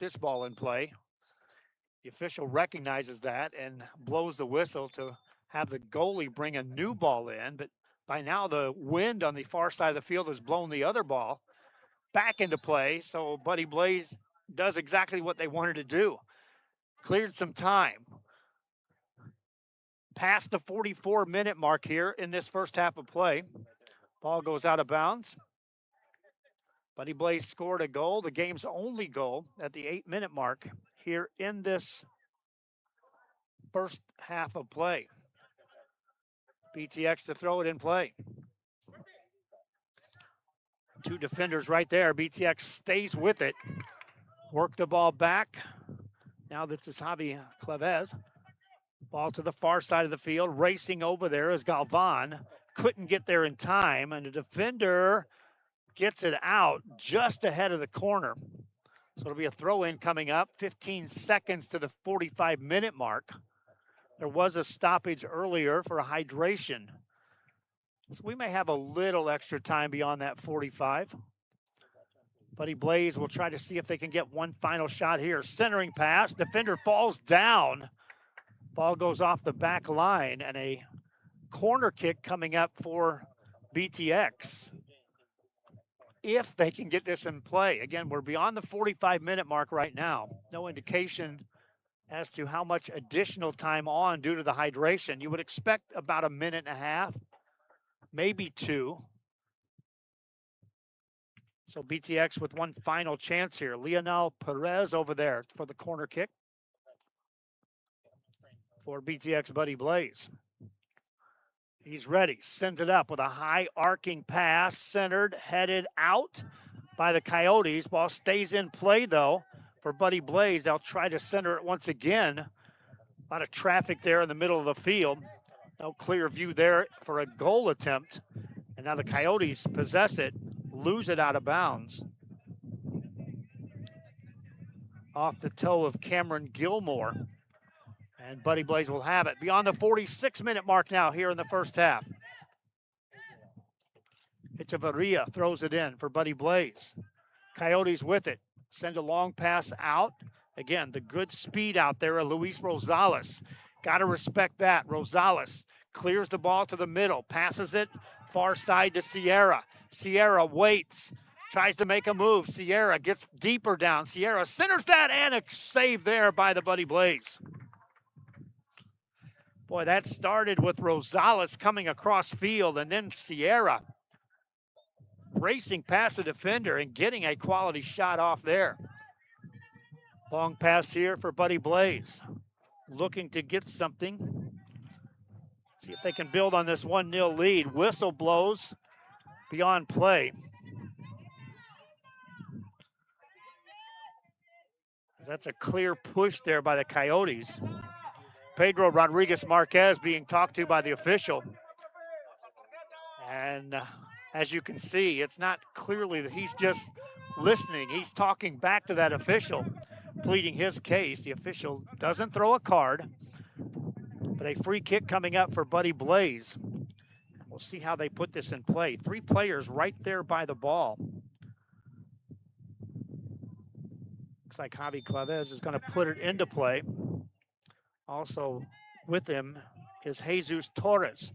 this ball in play. The official recognizes that and blows the whistle to have the goalie bring a new ball in. But by now, the wind on the far side of the field has blown the other ball back into play. So Buddy Blaze does exactly what they wanted to do. Cleared some time. Past the 44-minute mark here in this first half of play. Ball goes out of bounds. Buddy Blaze scored a goal, the game's only goal at the 8-minute mark here in this first half of play. BTX to throw it in play. Two defenders right there. BTX stays with it. Work the ball back. Now this is Javi Clavez. Ball to the far side of the field. Racing over there is Galvan. Couldn't get there in time, and the defender gets it out just ahead of the corner. So it'll be a throw-in coming up. 15 seconds to the 45-minute mark. There was a stoppage earlier for a hydration. So we may have a little extra time beyond that 45. Buddy Blaze will try to see if they can get one final shot here. Centering pass. Defender falls down. Ball goes off the back line, and a corner kick coming up for BTX. If they can get this in play. Again, we're beyond the 45-minute mark right now. No indication as to how much additional time on due to the hydration. You would expect about a minute and a half, maybe two. So BTX with one final chance here. Leonel Perez over there for the corner kick for BTX Buddy Blaze. He's ready, sends it up with a high arcing pass, centered, headed out by the Coyotes. Ball stays in play though for Buddy Blaze. They'll try to center it once again. A lot of traffic there in the middle of the field. No clear view there for a goal attempt. And now the Coyotes possess it, lose it out of bounds. Off the toe of Cameron Gilmore. And Buddy Blaze will have it. Beyond the 46-minute mark now here in the first half. Echevarria throws it in for Buddy Blaze. Coyotes with it. Send a long pass out. Again, the good speed out there of Luis Rosales. Got to respect that. Rosales clears the ball to the middle. Passes it far side to Sierra. Sierra waits. Tries to make a move. Sierra gets deeper down. Sierra centers that, and a save there by the Buddy Blaze. Boy, that started with Rosales coming across field, and then Sierra racing past the defender and getting a quality shot off there. Long pass here for Buddy Blaze. Looking to get something. See if they can build on this 1-0 lead. Whistle blows beyond play. That's a clear push there by the Coyotes. Pedro Rodriguez Marquez being talked to by the official. And as you can see, it's not clearly that he's just listening. He's talking back to that official, pleading his case. The official doesn't throw a card, but a free kick coming up for Buddy Blaze. We'll see how they put this in play. Three players right there by the ball. Looks like Javi Clavez is going to put it into play. Also with him is Jesus Torres.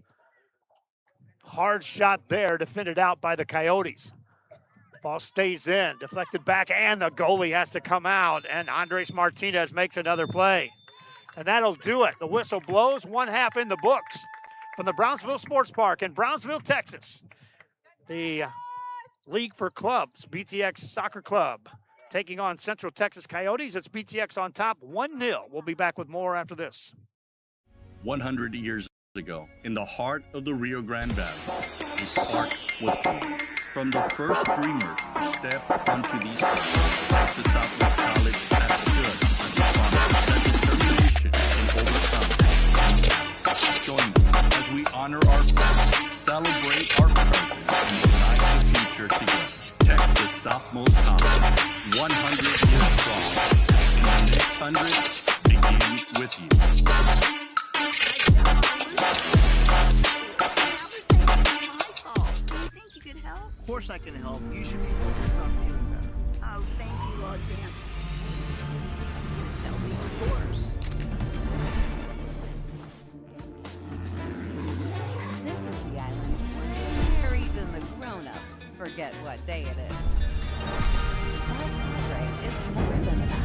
Hard shot there, defended out by the Coyotes. Ball stays in, deflected back, and the goalie has to come out, and Andres Martinez makes another play. And that'll do it. The whistle blows, one half in the books from the Brownsville Sports Park in Brownsville, Texas. The League for Clubs, BTX Soccer Club, taking on Central Texas Coyotes. It's BTX on top, 1-0. We'll be back with more after this. 100 years ago, in the heart of the Rio Grande Valley, the spark was born. From the first dreamers to step onto these courts, Texas Southwest College has stood as a promise that determination can overcome. Join us as we honor our past, celebrate our present, and unite the future together. Texas Southmost College, 100 years strong. And the next 100 begins with you. Do you think you could help? Of course I can help. You should be focused on feeling better. Oh, thank you, Lord Dan. forget what day it is. Celebrate is more than an hour.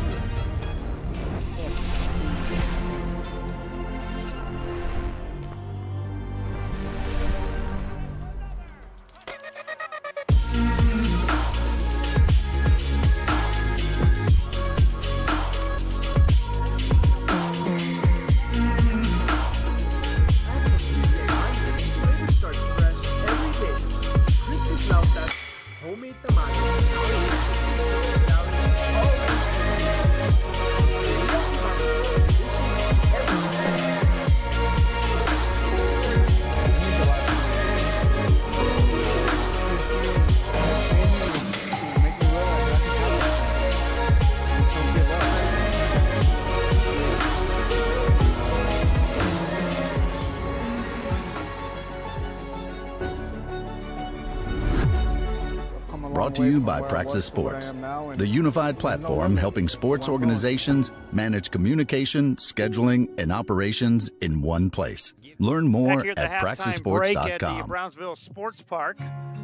Brought to you by Praxis Sports, the unified platform helping sports organizations manage communication, scheduling, and operations in one place. Learn more Back here at the halftime break at the praxisports.com. Brownsville Sports Park.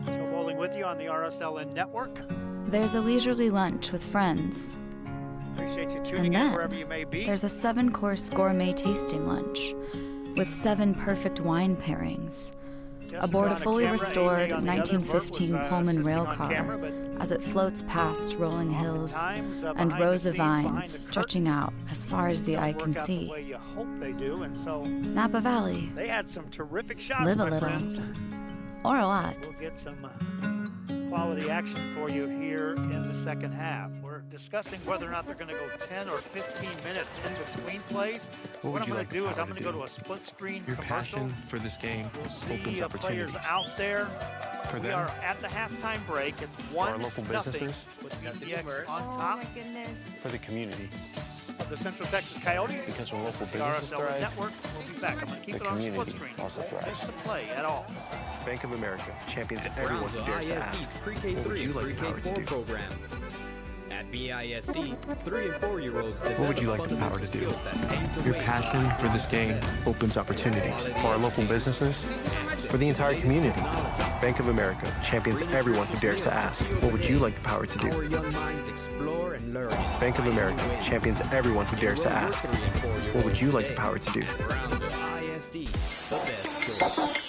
Joe Bowling with you on the RSLN Network. There's a leisurely lunch with friends. Appreciate you tuning And in then wherever you may be. there's a 7-course gourmet tasting lunch with 7 perfect wine pairings. Jessica Aboard a on fully camera, restored AJ on the other. Brooke 1915 was, Pullman assisting rail on car camera, but as it floats past rolling hills oftentimes, and behind the rows of scenes, behind vines the stretching curtain, out as far as the don't eye work can out see. The way you hope they do, and so Napa Valley, they had some terrific shots, live a my little, friends. or a lot. We'll get some quality action for you here in the second half. We're discussing whether or not they're going to go 10 or 15 minutes in between plays. So what I'm going to do is I'm going to go to a split screen Your commercial. passion for this game We'll see opens opportunities players out there. for We them, are at the halftime break. It's our 1-0 local businesses, with BTX on top for the community. of the Central Texas Coyotes. Because when local The businesses RSL thrive, Network. We'll be back. I'm going to keep the it on split community screen. also Won't thrives. miss the play at all. Bank of America champions everyone who dares to ask, what would you like the power to do? Programs. At BISD, 3 and 4-year-olds develop What would you like the power to do? Your passion for this game opens opportunities for our local businesses, for the entire community. Bank of America champions everyone who dares to ask, what would you like the power to Our do? young minds explore and learn. Bank of America champions everyone who dares to ask, what would you like the power to do? Brownsville ISD, the best choice.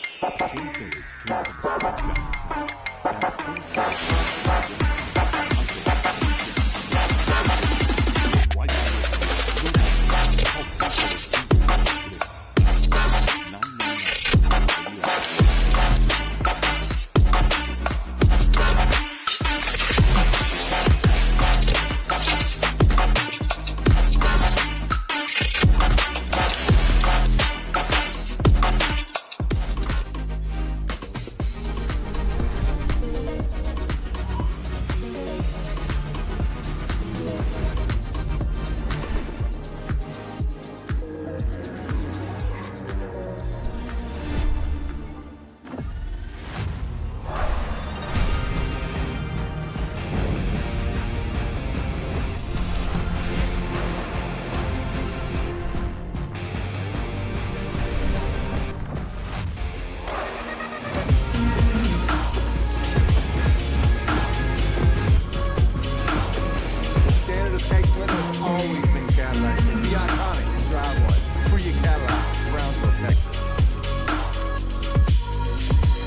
The standard of excellence has always been Cadillac. Be iconic and drive one. Free your Cadillac, Brownsville, Texas.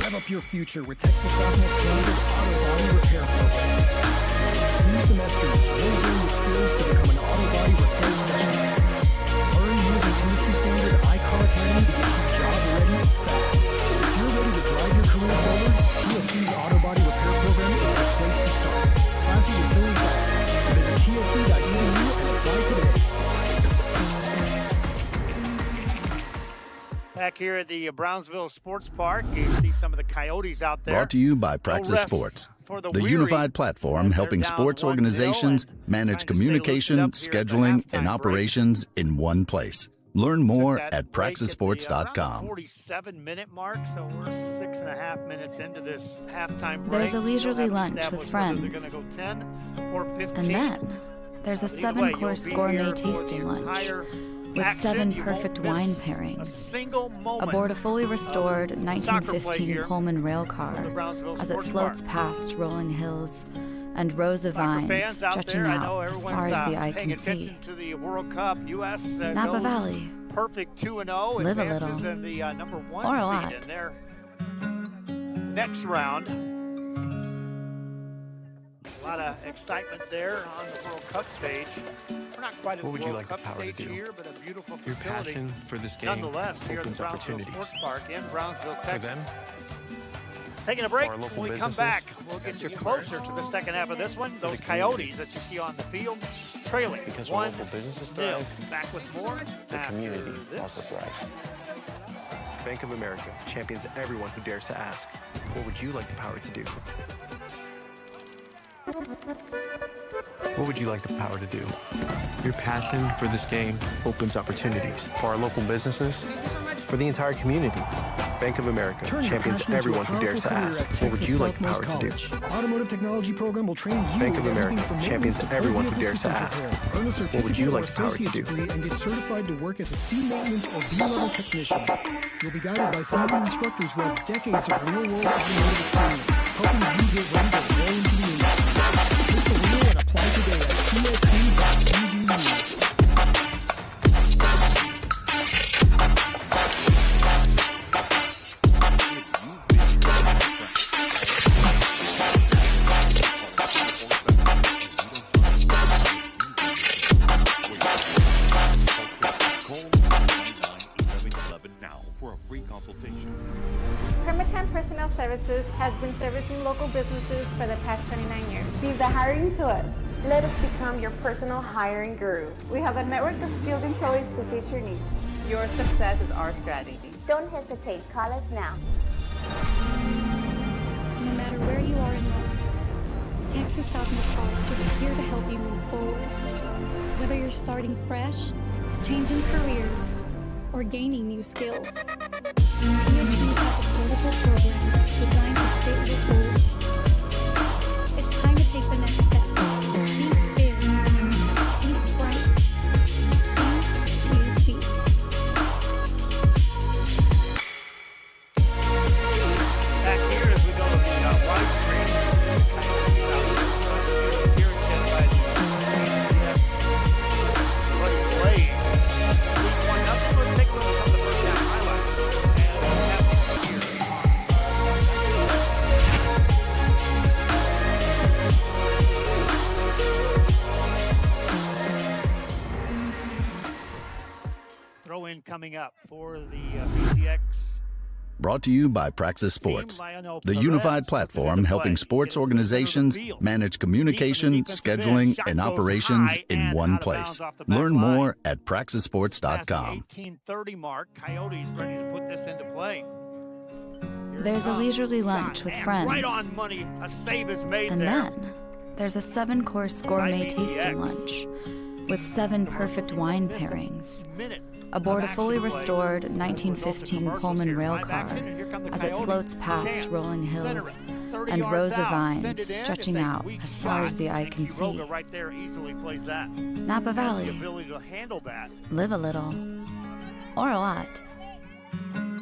Rev up your future with Texas Southwest Canada's auto body repair program. 2 semesters will bring the skills to become an auto body repair specialist. Learn using industry standard iCar Academy to get you job ready fast. If you're ready to drive your career forward, TSC's auto body repair program is the place to start. Classes are filling fast. So visit tsc.edu and apply today. Back here at the Brownsville Sports Park, you see some of the Coyotes out there. Brought to you by No Praxis rest Sports, for the weary unified platform as they're helping down sports 1-0 organizations and manage trying to stay loosened communication, up here at the scheduling, and halftime break. operations in one place. Learn more That at break the, around the praxisports.com. 47-minute mark, so we're 6.5 minutes into this halftime break. There's a Still leisurely haven't lunch established with whether friends. They're going to go 10 or 15. And then there's a Either way, you'll 7-course be gourmet here for the tasting lunch entire with action, 7 you perfect won't wine miss a pairings, single moment aboard a fully of restored soccer play 1915 here Pullman rail from the car Brownsville as it Sports floats Park. past rolling hills and rows of Soccer vines fans out stretching there, I know out as far everyone's as the eye paying can see. attention to the World Cup. U.S. Napa goes Valley. perfect 2-0, Live a advances little. in the number 1 Or a seed lot. in their next round. A lot of excitement there on the World Cup stage. We're not quite at What would the you World like the Cup power to stage do? here, but a beautiful Your facility. passion for this game Nonetheless, here at the opens Brownsville opportunities. Sports Park in Brownsville, For Texas. them, Taking a break. for our local When we come businesses, back, we'll get you closer to the second half of this one. the Those community. Coyotes that you see on the field trailing because when 1-0. local businesses thrive, Back with more the after community this. also thrives. Bank of America champions everyone who dares to ask, what would you like the power to do? What would you like the power to do? Your passion for this game opens opportunities for our local businesses, for the entire community. Bank of America Turn your champions passion into a everyone who dares to powerful ask, career at what would Texas you like the power Southmost to do? College. Our automotive technology program will train you Bank of in everything America from champions maintenance to everyone who full dares to vehicle ask, system repair. Earn a what would you certificate or like the power to associate's do? degree and get certified to work as a C maintenance or B level technician. You'll be guided by seasoned instructors who have decades of real-world automotive experience, helping you get ready to roll into the industry. Take the wheel and apply today at tsc.edu. now for a free consultation. Permatemp Personnel Services has been servicing local businesses for the past 29 years. Leave the hiring to us. Let us become your personal hiring guru. We have a network of skilled employees to fit your needs. Your success is our strategy. Don't hesitate. Call us now. No matter where you are in life, Texas Southmost College is here to help you move forward. Whether you're starting fresh, changing careers, or gaining new skills, TSC has affordable programs designed to fit your goals. It's time to take the next step. Think big. Think bright. Think TSC. Back here as we go to the widescreen. Here again by the BTX. Bloody Blaze. Lead 1-0. Let's take a look at some of the first half highlights. And we have here. Throw in coming up for the BTX. Brought to you by Praxis Sports, the unified platform helping sports organizations manage communication, scheduling, and operations in one place. Learn more at praxisports.com. 18:30 mark. Coyotes ready to put this into play. There's a leisurely lunch with friends. Right on money. A save is made And there. then there's a 7-course gourmet tasting lunch with 7 perfect wine pairings aboard a fully restored 1915 Pullman rail car as it floats past rolling hills and rows of vines stretching out as far as the eye can see. Right there easily plays that. Napa The Valley. ability to handle that. Live a little. Or a lot.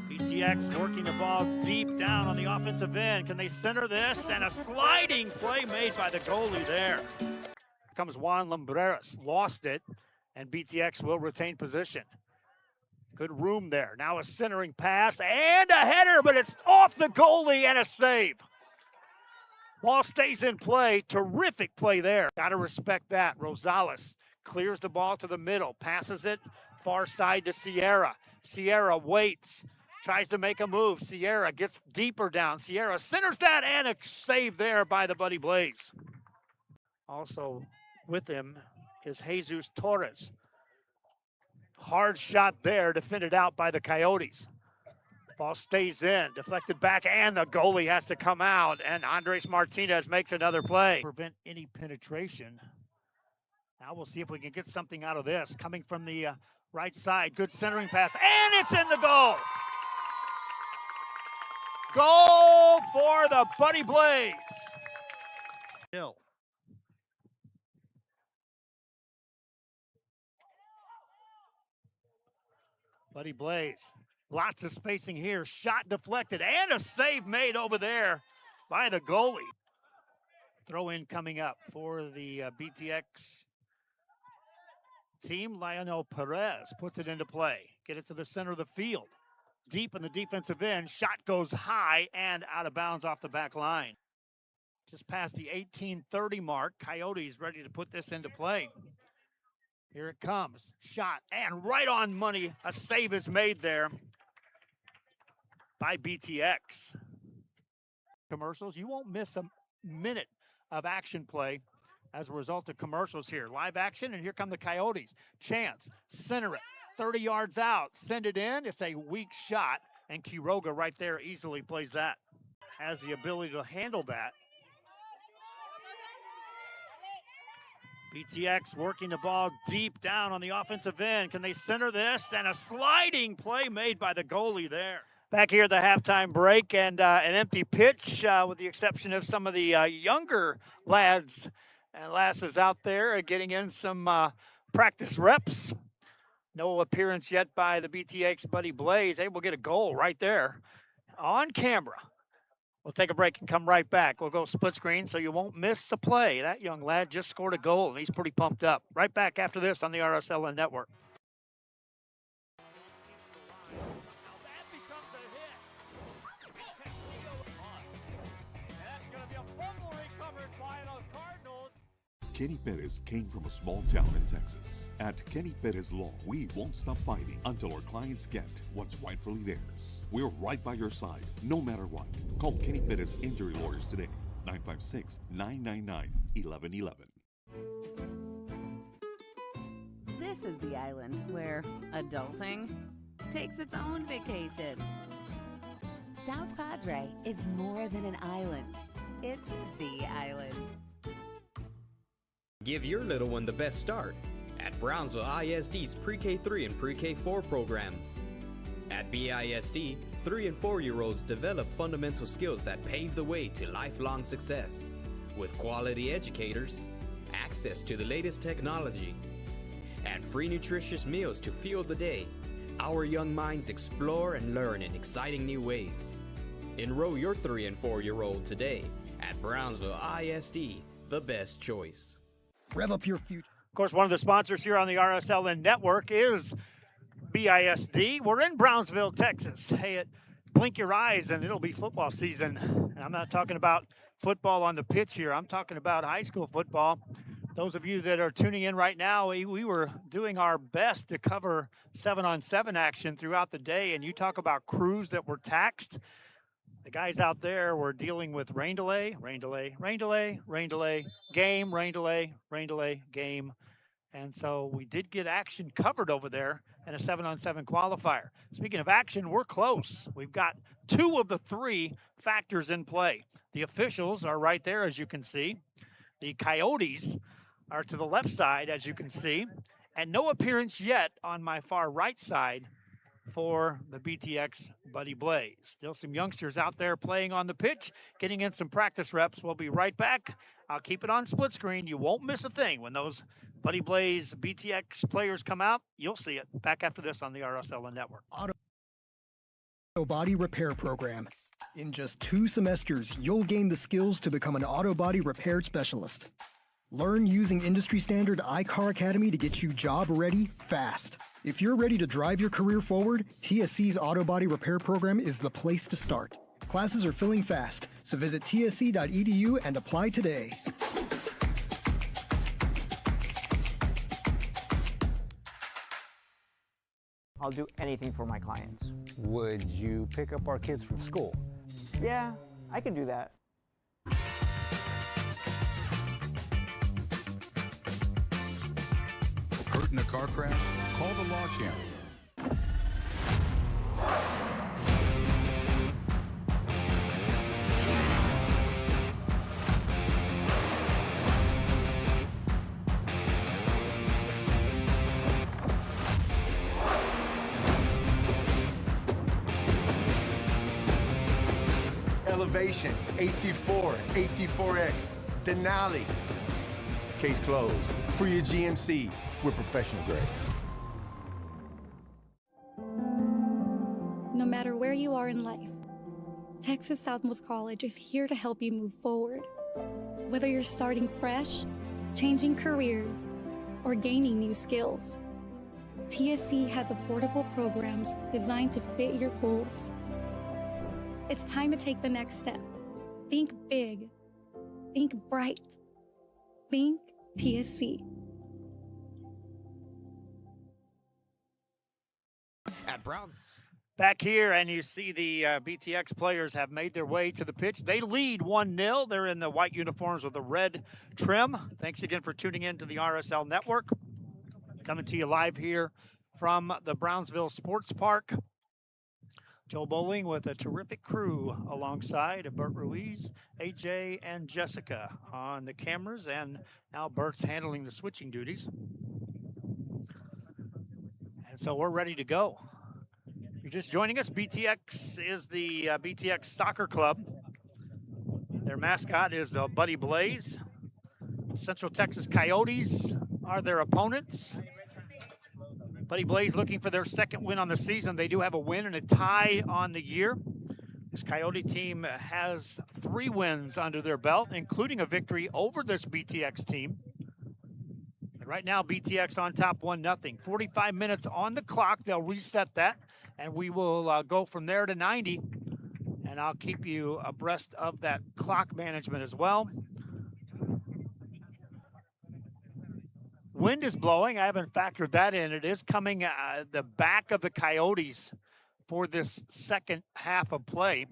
BTX working the ball deep down on the offensive end. Can they center this? And a sliding play made by the goalie there. Here comes Juan Lumbreras. Lost it, and BTX will retain position. Good room there. Now a centering pass and a header, but it's off the goalie and a save. Ball stays in play. Terrific play there. Got to respect that. Rosales clears the ball to the middle, passes it far side to Sierra. Sierra waits, tries to make a move. Sierra gets deeper down. Sierra centers that and a save there by the Buddy Blaze. Also with him is Jesus Torres. Hard shot there, defended out by the Coyotes. Ball stays in, deflected back, and the goalie has to come out, and Andres Martinez makes another play. Prevent any penetration. Now we'll see if we can get something out of this. Coming from the right side, good centering pass, and it's in the goal. Goal for the Buddy Blaze. Hill. Buddy Blaze. Lots of spacing here. Shot deflected and a save made over there by the goalie. Throw in coming up for the BTX team. Lionel Perez puts it into play. Get it to the center of the field. Deep in the defensive end. Shot goes high and out of bounds off the back line. Just past the 18:30 mark. Coyotes ready to put this into play. Here it comes. Shot and right on money. A save is made there by BTX. Commercials. You won't miss a minute of action play as a result of commercials here. Live action, and here come the Coyotes. Chance, center it, 30 yards out, send it in. It's a weak shot, and Quiroga right there easily plays that. Has the ability to handle that. BTX working the ball deep down on the offensive end. Can they center this? And a sliding play made by the goalie there. Back here at the halftime break, and an empty pitch with the exception of some of the younger lads and lasses out there getting in some practice reps. No appearance yet by the BTX Buddy Blaze. Able to get a goal right there on camera. We'll take a break and come right back. We'll go split screen so you won't miss a play. That young lad just scored a goal, and he's pretty pumped up. Right back after this on the RSLN Network. Kenny Perez came from a small town in Texas. At Kenny Perez Law, we won't stop fighting until our clients get what's rightfully theirs. We're right by your side, no matter what. Call Kenny Perez Injury Lawyers today, 956-999-1111. This is the island where adulting takes its own vacation. South Padre is more than an island. It's the island. Give your little one the best start at Brownsville ISD's Pre-K3 and Pre-K4 programs. At BISD, 3 and 4-year-olds develop fundamental skills that pave the way to lifelong success. With quality educators, access to the latest technology, and free nutritious meals to fuel the day, our young minds explore and learn in exciting new ways. Enroll your 3 and 4-year-old today at Brownsville ISD, the best choice. Rev up your future. Of course, one of the sponsors here on the RSLN Network is BISD. We're in Brownsville, Texas. Hey, blink your eyes and it'll be football season. And I'm not talking about football on the pitch here. I'm talking about high school football. Those of you that are tuning in right now, we were doing our best to cover 7-on-7 action throughout the day. And you talk about crews that were taxed. The guys out there were dealing with rain delay, game, game. And so we did get action covered over there in a 7-on-7 qualifier. Speaking of action, we're close. We've got 2 of the 3 factors in play. The officials are right there, as you can see. The Coyotes are to the left side, as you can see. And no appearance yet on my far right side for the BTX Buddy Blaze. Still some youngsters out there playing on the pitch, getting in some practice reps. We'll be right back. I'll keep it on split screen. You won't miss a thing when those Buddy Blaze BTX players come out. You'll see it. Back after this on the RSLN Network. Auto Body Repair Program. In just 2 semesters, you'll gain the skills to become an auto body repair specialist. Learn using industry standard iCar Academy to get you job ready fast. If you're ready to drive your career forward, TSC's Auto Body Repair Program is the place to start. Classes are filling fast, so visit tsc.edu and apply today. I'll do anything for my clients. Would you pick up our kids from school? Yeah, I can do that. Hurt in a car crash? Call the Law Channel. Elevation, AT4, AT4X, Denali. Case closed. For your GMC, we're professional grade. are in life, Texas Southmost College is here to help you move forward. Whether you're starting fresh, changing careers, or gaining new skills, TSC has affordable programs designed to fit your goals. It's time to take the next step. Think big. Think bright. Think TSC. At Brown. Back here, and you see the BTX players have made their way to the pitch. They lead 1-0. They're in the white uniforms with the red trim. Thanks again for tuning in to the RSL Network. Coming to you live here from the Brownsville Sports Park. Joe Bowling with a terrific crew alongside Bert Ruiz, AJ, and Jessica on the cameras, and now Bert's handling the switching duties. And so we're ready to go. You're just joining us. BTX is the BTX Soccer Club. Their mascot is Buddy Blaze. Central Texas Coyotes are their opponents. Buddy Blaze looking for their second win on the season. They do have a win and a tie on the year. This Coyote team has 3 wins under their belt, including a victory over this BTX team. And right now, BTX on top 1-0. 45 minutes on the clock. They'll reset that, and we will go from there to 90. And I'll keep you abreast of that clock management as well. Wind is blowing. I haven't factored that in. It is coming the back of the Coyotes for this second half of play.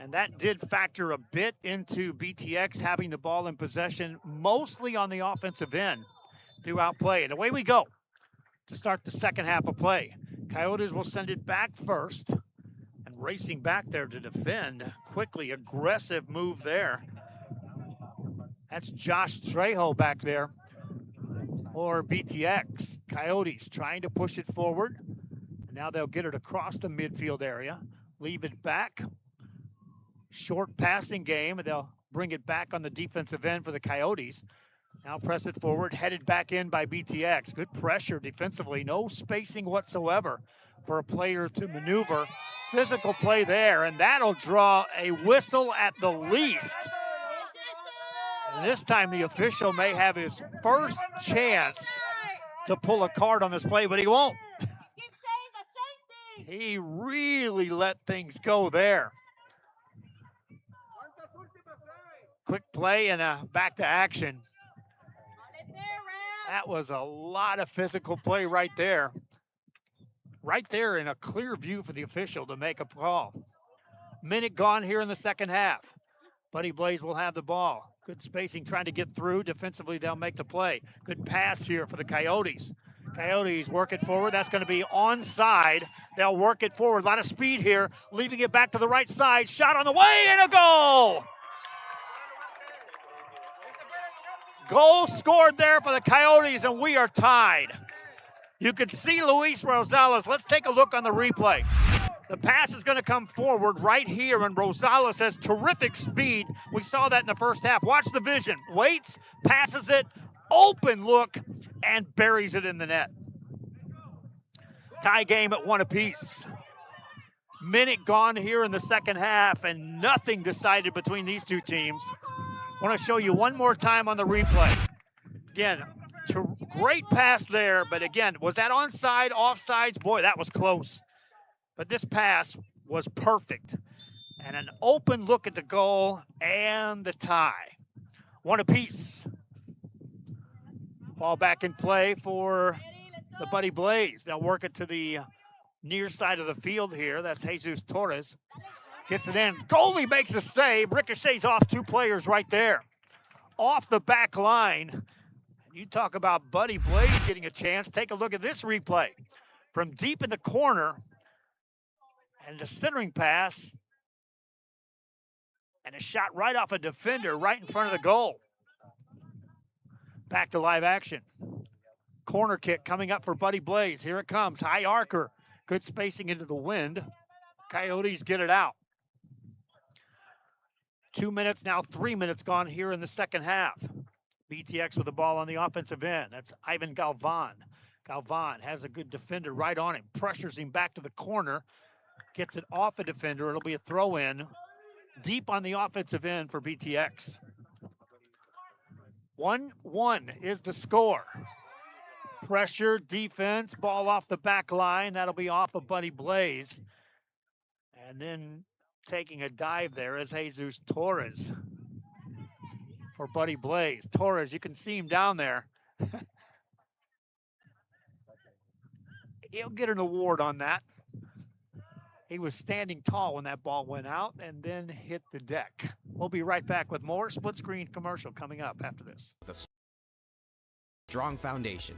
And that did factor a bit into BTX having the ball in possession, mostly on the offensive end throughout play. And away we go to start the second half of play. Coyotes will send it back first. And racing back there to defend quickly. Aggressive move there. That's Josh Trejo back there. Or BTX. Coyotes trying to push it forward. And now they'll get it across the midfield area. Leave it back. Short passing game. And they'll bring it back on the defensive end for the Coyotes. Now press it forward. Headed back in by BTX. Good pressure defensively. No spacing whatsoever for a player to maneuver. Physical play there. And that'll draw a whistle at the least. And this time the official may have his first chance to pull a card on this play, but he won't. He really let things go there. Quick play and back to action. That was a lot of physical play right there. Right there in a clear view for the official to make a call. Minute gone here in the second half. Buddy Blaze will have the ball. Good spacing, trying to get through. Defensively, they'll make the play. Good pass here for the Coyotes. Coyotes work it forward. That's going to be onside. They'll work it forward. A lot of speed here, leaving it back to the right side. Shot on the way, and a goal! Goal scored there for the Coyotes, and we are tied. You can see Luis Rosales. Let's take a look on the replay. The pass is going to come forward right here, and Rosales has terrific speed. We saw that in the first half. Watch the vision. Waits, passes it, open look, and buries it in the net. Tie game at 1 apiece. Minute gone here in the second half, and nothing decided between these two teams. I want to show you one more time on the replay. Again, great pass there, but again, was that onside, offsides? Boy, that was close. But this pass was perfect. And an open look at the goal and the tie. 1 apiece. Ball back in play for the Buddy Blaze. They'll work it to the near side of the field here. That's Jesus Torres. Gets it in. Goalie makes a save. Ricochets off 2 players right there. Off the back line. You talk about Buddy Blaze getting a chance. Take a look at this replay. From deep in the corner. And the centering pass. And a shot right off a defender right in front of the goal. Back to live action. Corner kick coming up for Buddy Blaze. Here it comes. High arcer. Good spacing into the wind. Coyotes get it out. 2 minutes, now 3 minutes gone here in the second half. BTX with the ball on the offensive end. That's Ivan Galvan. Galvan has a good defender right on him. Pressures him back to the corner. Gets it off a defender. It'll be a throw in deep on the offensive end for BTX. 1-1 is the score. Pressure, defense, ball off the back line. That'll be off of Buddy Blaze. And then taking a dive there is Jesus Torres for Buddy Blaze. Torres, you can see him down there. He'll get an award on that. He was standing tall when that ball went out and then hit the deck. We'll be right back with more split screen commercial coming up after this. The strong foundation.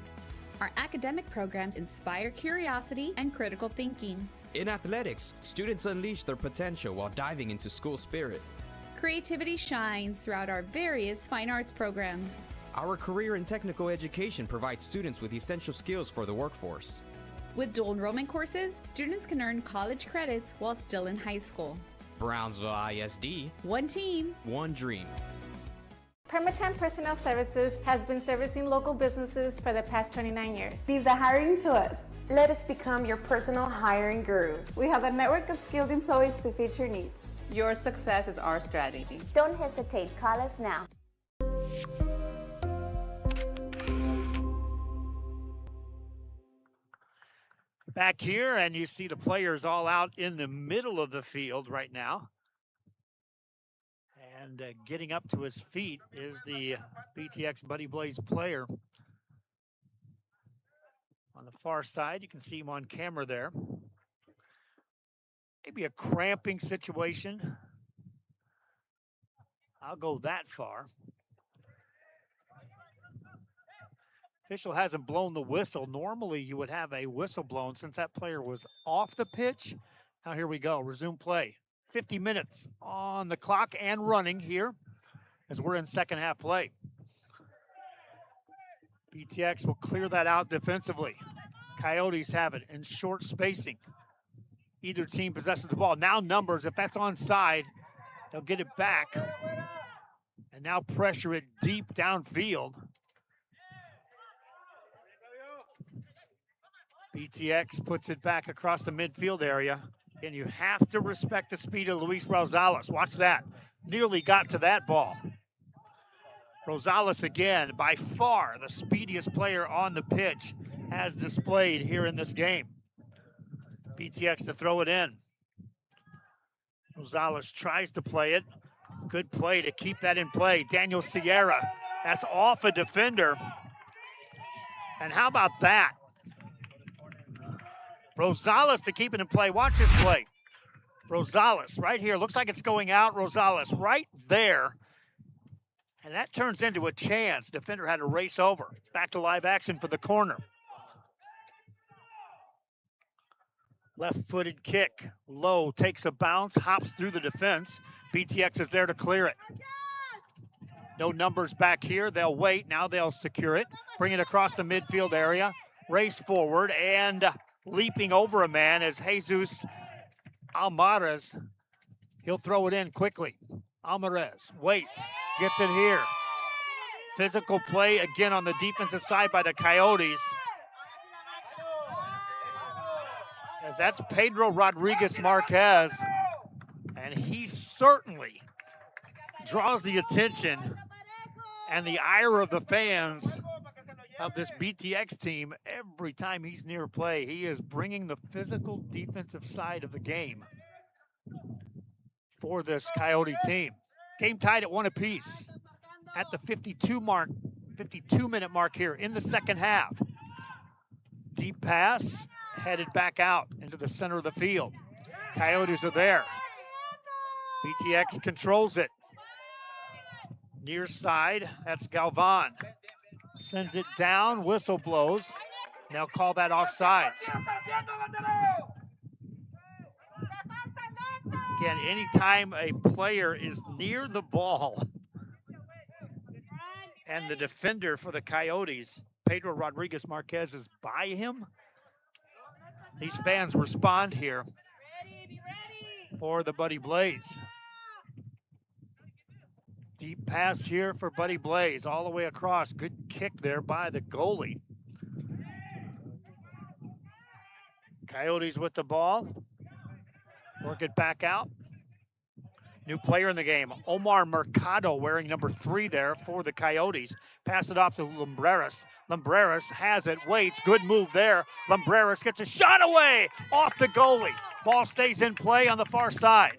Our academic programs inspire curiosity and critical thinking. In athletics, students unleash their potential while diving into school spirit. Creativity shines throughout our various fine arts programs. Our career and technical education provides students with essential skills for the workforce. With dual enrollment courses, students can earn college credits while still in high school. Brownsville ISD. One team. One dream. Permatemp Personnel Services has been servicing local businesses for the past 29 years. Leave the hiring to us. Let us become your personal hiring guru. We have a network of skilled employees to fit your needs. Your success is our strategy. Don't hesitate. Call us now. Back here, and you see the players all out in the middle of the field right now. And getting up to his feet is the BTX Buddy Blaze player. On the far side, you can see him on camera there. Maybe a cramping situation. I'll go that far. Official hasn't blown the whistle. Normally you would have a whistle blown since that player was off the pitch. Now here we go, resume play. 50 minutes on the clock and running here as we're in second half play. BTX will clear that out defensively. Coyotes have it in short spacing. Either team possesses the ball. Now numbers, if that's onside, they'll get it back. And now pressure it deep downfield. BTX puts it back across the midfield area. And you have to respect the speed of Luis Rosales. Watch that. Nearly got to that ball. Rosales again, by far the speediest player on the pitch as displayed here in this game. BTX to throw it in. Rosales tries to play it. Good play to keep that in play. Daniel Sierra, that's off a defender. And how about that? Rosales to keep it in play. Watch this play. Rosales right here. Looks like it's going out. Rosales right there. And that turns into a chance. Defender had to race over. Back to live action for the corner. Left-footed kick. Low takes a bounce, hops through the defense. BTX is there to clear it. No numbers back here. They'll wait. Now they'll secure it. Bring it across the midfield area. Race forward and leaping over a man is Jesus Almaraz. He'll throw it in quickly. Almaraz waits, gets it here. Physical play again on the defensive side by the Coyotes. As that's Pedro Rodriguez Marquez. And he certainly draws the attention and the ire of the fans of this BTX team every time he's near play. He is bringing the physical defensive side of the game for this Coyote team. Game tied at 1 apiece at the 52-minute mark here in the second half. Deep pass, headed back out into the center of the field. Coyotes are there. BTX controls it. Near side, that's Galvan. Sends it down, whistle blows. They'll call that offsides. Again, anytime a player is near the ball and the defender for the Coyotes, Pedro Rodriguez Marquez, is by him, these fans respond here for the Buddy Blaze. Deep pass here for Buddy Blaze, all the way across. Good kick there by the goalie. Coyotes with the ball. Work it back out. New player in the game, Omar Mercado, wearing number 3 there for the Coyotes. Pass it off to Lumbreras. Lumbreras has it, waits, good move there. Lumbreras gets a shot away off the goalie. Ball stays in play on the far side.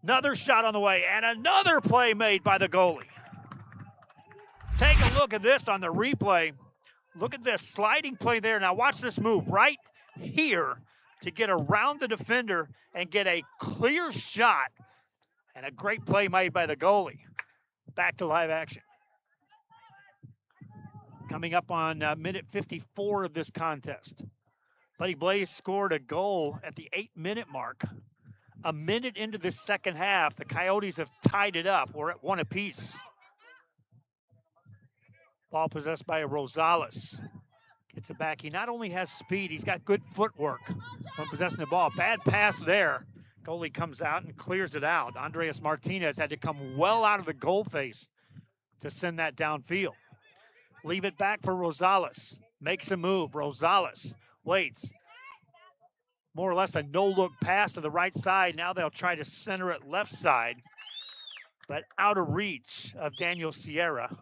Another shot on the way, and another play made by the goalie. Take a look at this on the replay. Look at this sliding play there. Now watch this move right here to get around the defender and get a clear shot. And a great play made by the goalie. Back to live action. Coming up on minute 54 of this contest. Buddy Blaze scored a goal at the 8-minute mark. A minute into the second half, the Coyotes have tied it up. We're at 1 apiece. Ball possessed by Rosales. Gets it back. He not only has speed, he's got good footwork when possessing the ball. Bad pass there. Goalie comes out and clears it out. Andres Martinez had to come well out of the goal face to send that downfield. Leave it back for Rosales. Makes a move. Rosales waits. More or less a no-look pass to the right side. Now they'll try to center it left side, but out of reach of Daniel Sierra,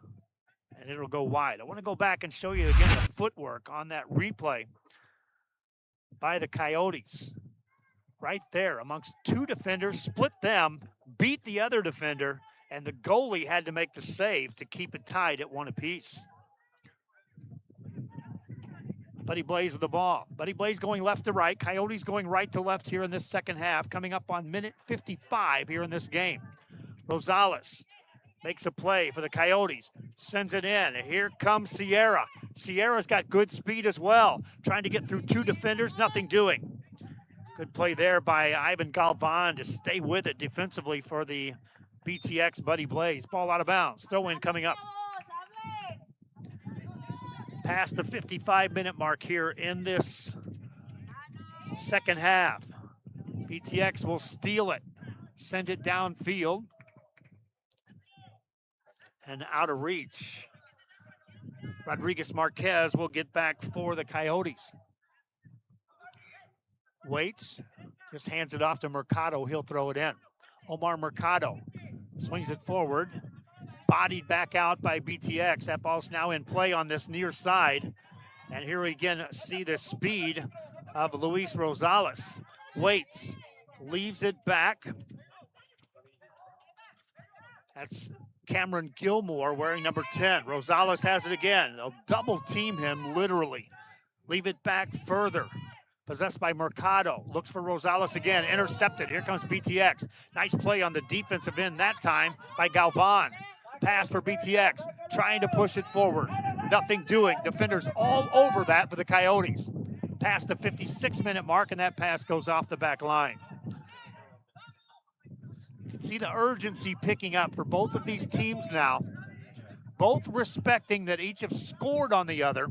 and it'll go wide. I want to go back and show you again the footwork on that replay by the Coyotes. Right there amongst 2 defenders, split them, beat the other defender, and the goalie had to make the save to keep it tied at 1 apiece. Buddy Blaze with the ball. Buddy Blaze going left to right. Coyotes going right to left here in this second half, coming up on minute 55 here in this game. Rosales makes a play for the Coyotes, sends it in. Here comes Sierra. Sierra's got good speed as well, trying to get through 2 defenders, nothing doing. Good play there by Ivan Galvan to stay with it defensively for the BTX Buddy Blaze. Ball out of bounds. Throw in coming up. Past the 55-minute mark here in this second half. BTX will steal it, send it downfield, and out of reach. Rodriguez Marquez will get back for the Coyotes. Waits, just hands it off to Mercado. He'll throw it in. Omar Mercado swings it forward. Bodied back out by BTX. That ball's now in play on this near side. And here we again see the speed of Luis Rosales. Waits, leaves it back. That's Cameron Gilmore wearing number 10. Rosales has it again. They'll double team him literally. Leave it back further. Possessed by Mercado. Looks for Rosales again. Intercepted. Here comes BTX. Nice play on the defensive end that time by Galvan. Pass for BTX. Trying to push it forward. Nothing doing. Defenders all over that for the Coyotes. Past the 56-minute mark, and that pass goes off the back line. You can see the urgency picking up for both of these teams now. Both respecting that each have scored on the other.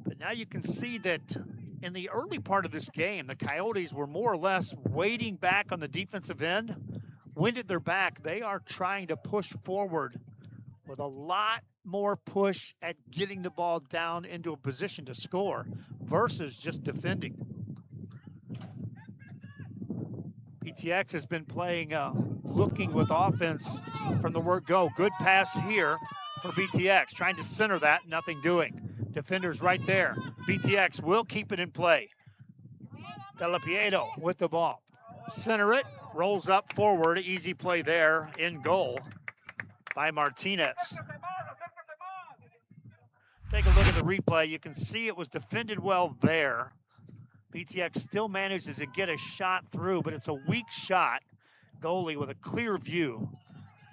But now you can see that in the early part of this game, the Coyotes were more or less waiting back on the defensive end. Winded their back. They are trying to push forward with a lot more push at getting the ball down into a position to score versus just defending. BTX has been playing, looking with offense from the word go. Good pass here for BTX. Trying to center that, nothing doing. Defenders right there. BTX will keep it in play. Delapiedo with the ball. Center it, rolls up forward. Easy play there in goal by Martinez. Take a look at the replay. You can see it was defended well there. BTX still manages to get a shot through, but it's a weak shot. Goalie with a clear view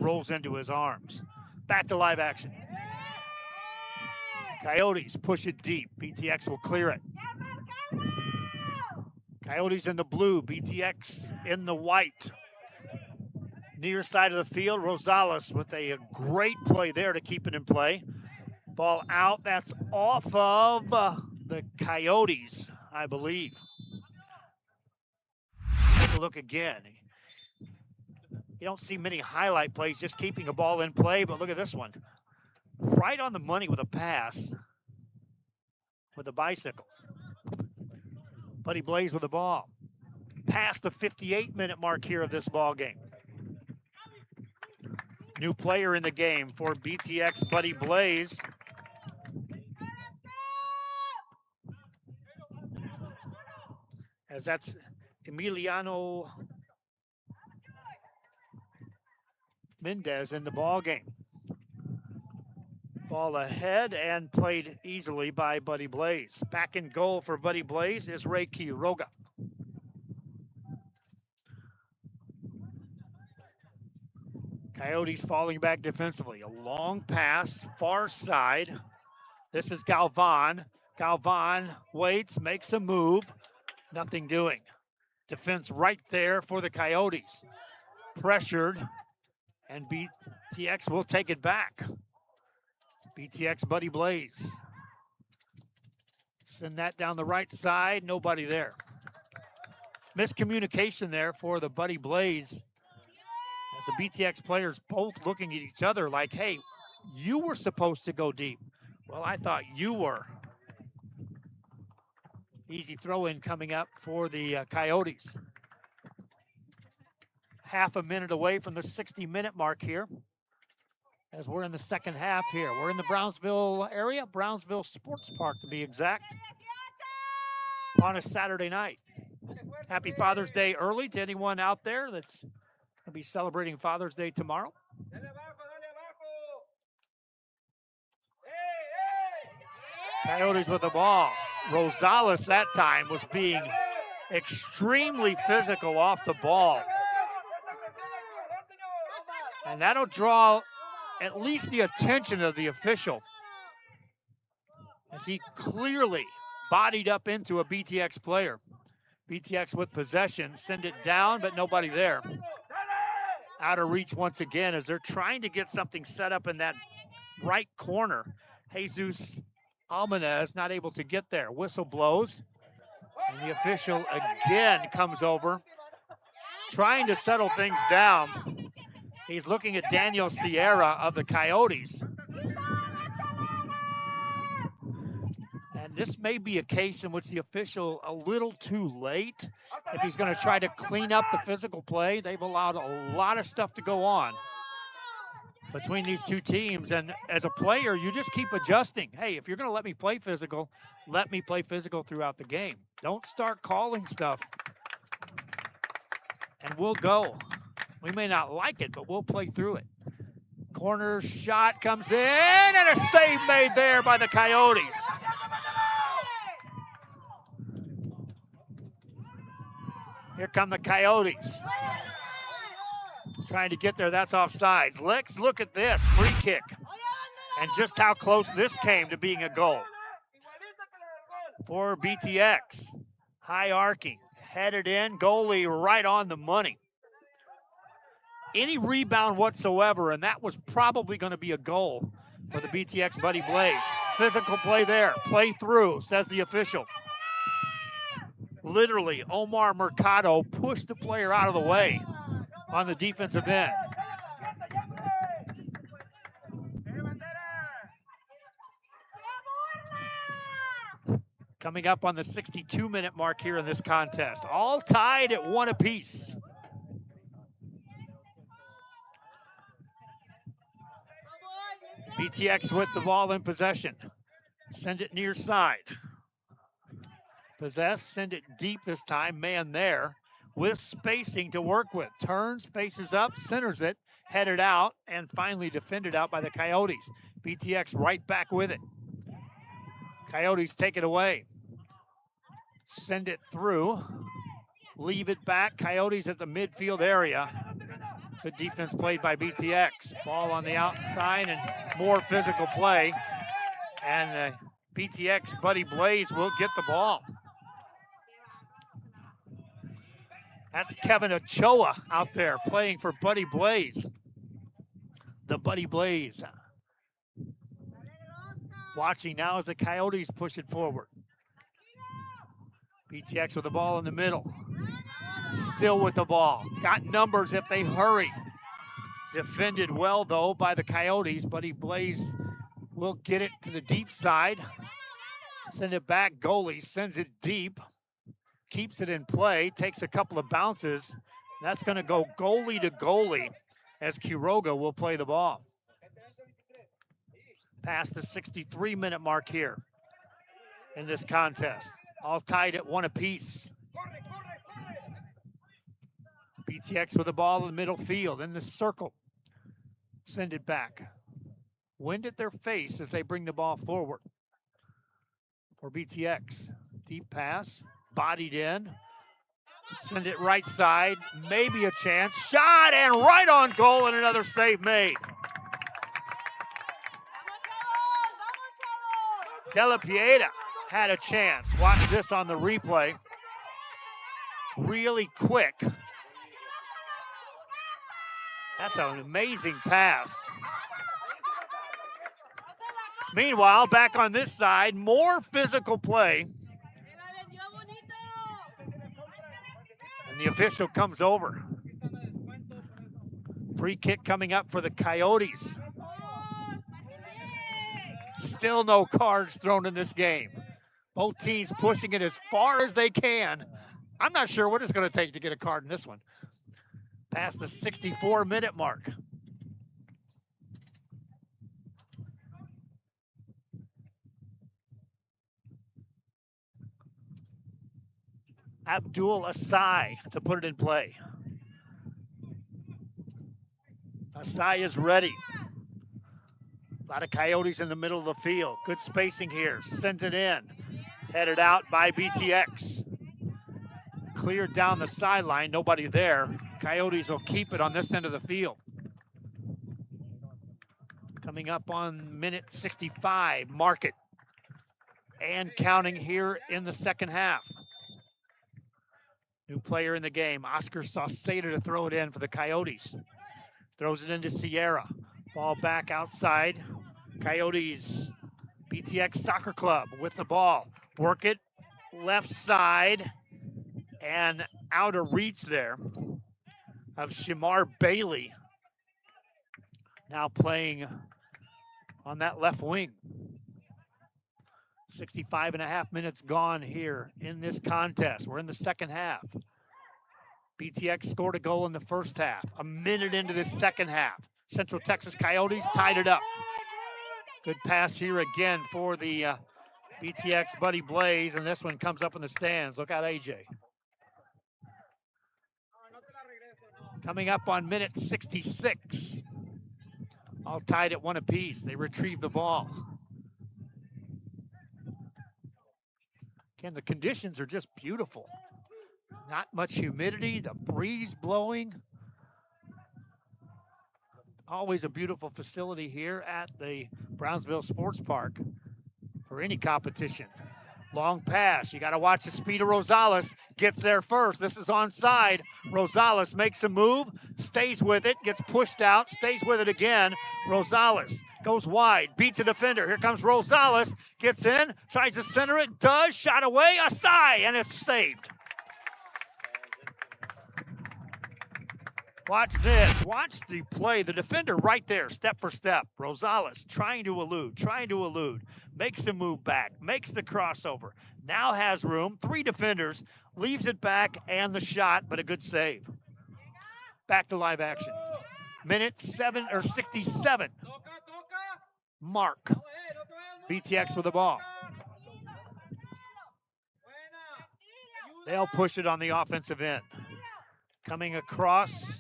rolls into his arms. Back to live action. Coyotes push it deep. BTX will clear it. Coyotes in the blue, BTX in the white. Near side of the field, Rosales with a great play there to keep it in play. Ball out, that's off of the Coyotes, I believe. Take a look again. You don't see many highlight plays just keeping a ball in play, but look at this one. Right on the money with a pass with a bicycle. Buddy Blaze with the ball. Past the 58-minute mark here of this ball game. New player in the game for BTX, Buddy Blaze. As that's Emiliano Mendez in the ball game. Ball ahead and played easily by Buddy Blaze. Back in goal for Buddy Blaze is Ray Quiroga. Coyotes falling back defensively. A long pass, far side. This is Galvan. Galvan waits, makes a move. Nothing doing. Defense right there for the Coyotes. Pressured, and BTX will take it back. BTX, Buddy Blaze. Send that down the right side, nobody there. Miscommunication there for the Buddy Blaze. As the BTX players both looking at each other like, hey, you were supposed to go deep. Well, I thought you were. Easy throw-in coming up for the Coyotes. Half a minute away from the 60-minute mark here, as we're in the second half here. We're in the Brownsville area, Brownsville Sports Park to be exact, on a Saturday night. Happy Father's Day early to anyone out there that's going to be celebrating Father's Day tomorrow. Coyotes with the ball. Rosales that time was being extremely physical off the ball. And that'll draw at least the attention of the official, as he clearly bodied up into a BTX player. BTX with possession, send it down, but nobody there. Out of reach once again as they're trying to get something set up in that right corner. Jesus Almenez not able to get there. Whistle blows, and the official again comes over, trying to settle things down. He's looking at Daniel Sierra of the Coyotes. And this may be a case in which the official a little too late. If he's going to try to clean up the physical play, they've allowed a lot of stuff to go on between these two teams. And as a player, you just keep adjusting. Hey, if you're going to let me play physical, let me play physical throughout the game. Don't start calling stuff. And we'll go. We may not like it, but we'll play through it. Corner shot comes in, and a save made there by the Coyotes. Here come the Coyotes. Trying to get there, that's offsides. Let's look at this, free kick. And just how close this came to being a goal. For BTX, high arcing, headed in, goalie right on the money. Any rebound whatsoever, and that was probably going to be a goal for the BTX Buddy Blaze. Physical play there, play through, says the official. Literally, Omar Mercado pushed the player out of the way on the defensive end. Coming up on the 62-minute mark here in this contest. All tied at 1 apiece. BTX with the ball in possession. Send it near side. Possess, send it deep this time. Man there with spacing to work with. Turns, faces up, centers it, headed out, and finally defended out by the Coyotes. BTX right back with it. Coyotes take it away. Send it through. Leave it back. Coyotes at the midfield area. Good defense played by BTX. Ball on the outside and more physical play. And BTX Buddy Blaze will get the ball. That's Kevin Ochoa out there playing for Buddy Blaze. The Buddy Blaze. Watching now as the Coyotes push it forward. BTX with the ball in the middle. Still with the ball. Got numbers if they hurry. Defended well, though, by the Coyotes. Buddy Blaze will get it to the deep side. Send it back. Goalie sends it deep. keeps it in play, takes a couple of bounces. That's going to go goalie to goalie as Quiroga will play the ball. Past the 63-minute mark here in this contest. All tied at 1 apiece. BTX with the ball in the middle field, in the circle. Send it back. Wind at their face as they bring the ball forward. For BTX, deep pass, bodied in. Send it right side, maybe a chance. Shot and right on goal and another save made. De La Pieta had a chance. Watch this on the replay. Really quick. That's an amazing pass. Meanwhile, back on this side, more physical play. And the official comes over. Free kick coming up for the Coyotes. Still no cards thrown in this game. Both teams pushing it as far as they can. I'm not sure what it's going to take to get a card in this one. Past the 64-minute mark. Abdul Asai to put it in play. Asai is ready. A lot of Coyotes in the middle of the field. Good spacing here. Sends it in. Headed out by BTX. Cleared down the sideline. Nobody there. Coyotes will keep it on this end of the field. Coming up on minute 65. Mark it. And counting here in the second half. New player in the game. Oscar Sauceda to throw it in for the Coyotes. Throws it into Sierra. Ball back outside. Coyotes, BTX Soccer Club with the ball. Work it, left side, and out of reach there of Shamar Bailey. Now playing on that left wing. 65.5 minutes gone here in this contest. We're in the second half. BTX scored a goal in the first half. A minute into the second half. Central Texas Coyotes tied it up. Good pass here again for the BTX Buddy Blaze, and this one comes up in the stands. Look out, AJ. Coming up on minute 66. All tied at 1 apiece. They retrieve the ball. Again, the conditions are just beautiful. Not much humidity, the breeze blowing. Always a beautiful facility here at the Brownsville Sports Park for any competition. Long pass. You got to watch the speed of Rosales. Gets there first. This is onside. Rosales makes a move, stays with it, gets pushed out, stays with it again. Rosales goes wide, beats a defender. Here comes Rosales. Gets in, tries to center it, does, shot away, Asai, and it's saved. Watch this. Watch the play. The defender right there, step for step. Rosales trying to elude. Makes the move back, makes the crossover. Now has room. 3 defenders, leaves it back, and the shot, but a good save. Back to live action. Minute 67. Mark. BTX with the ball. They'll push it on the offensive end. Coming across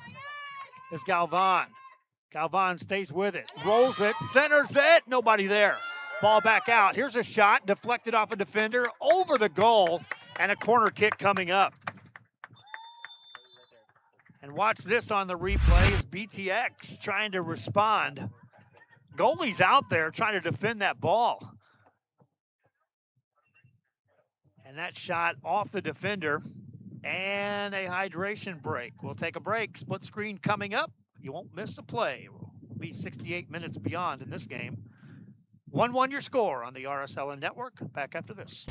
is Galvan. Galvan stays with it, rolls it, centers it, nobody there. Ball back out. Here's a shot, deflected off a defender, over the goal, and a corner kick coming up. And watch this on the replay is BTX trying to respond. Goalie's out there trying to defend that ball. And that shot off the defender. And a hydration break. We'll take a break. Split screen coming up. You won't miss a play. We'll be 68 minutes beyond in this game. 1-1 your score on the RSLN Network. Back after this.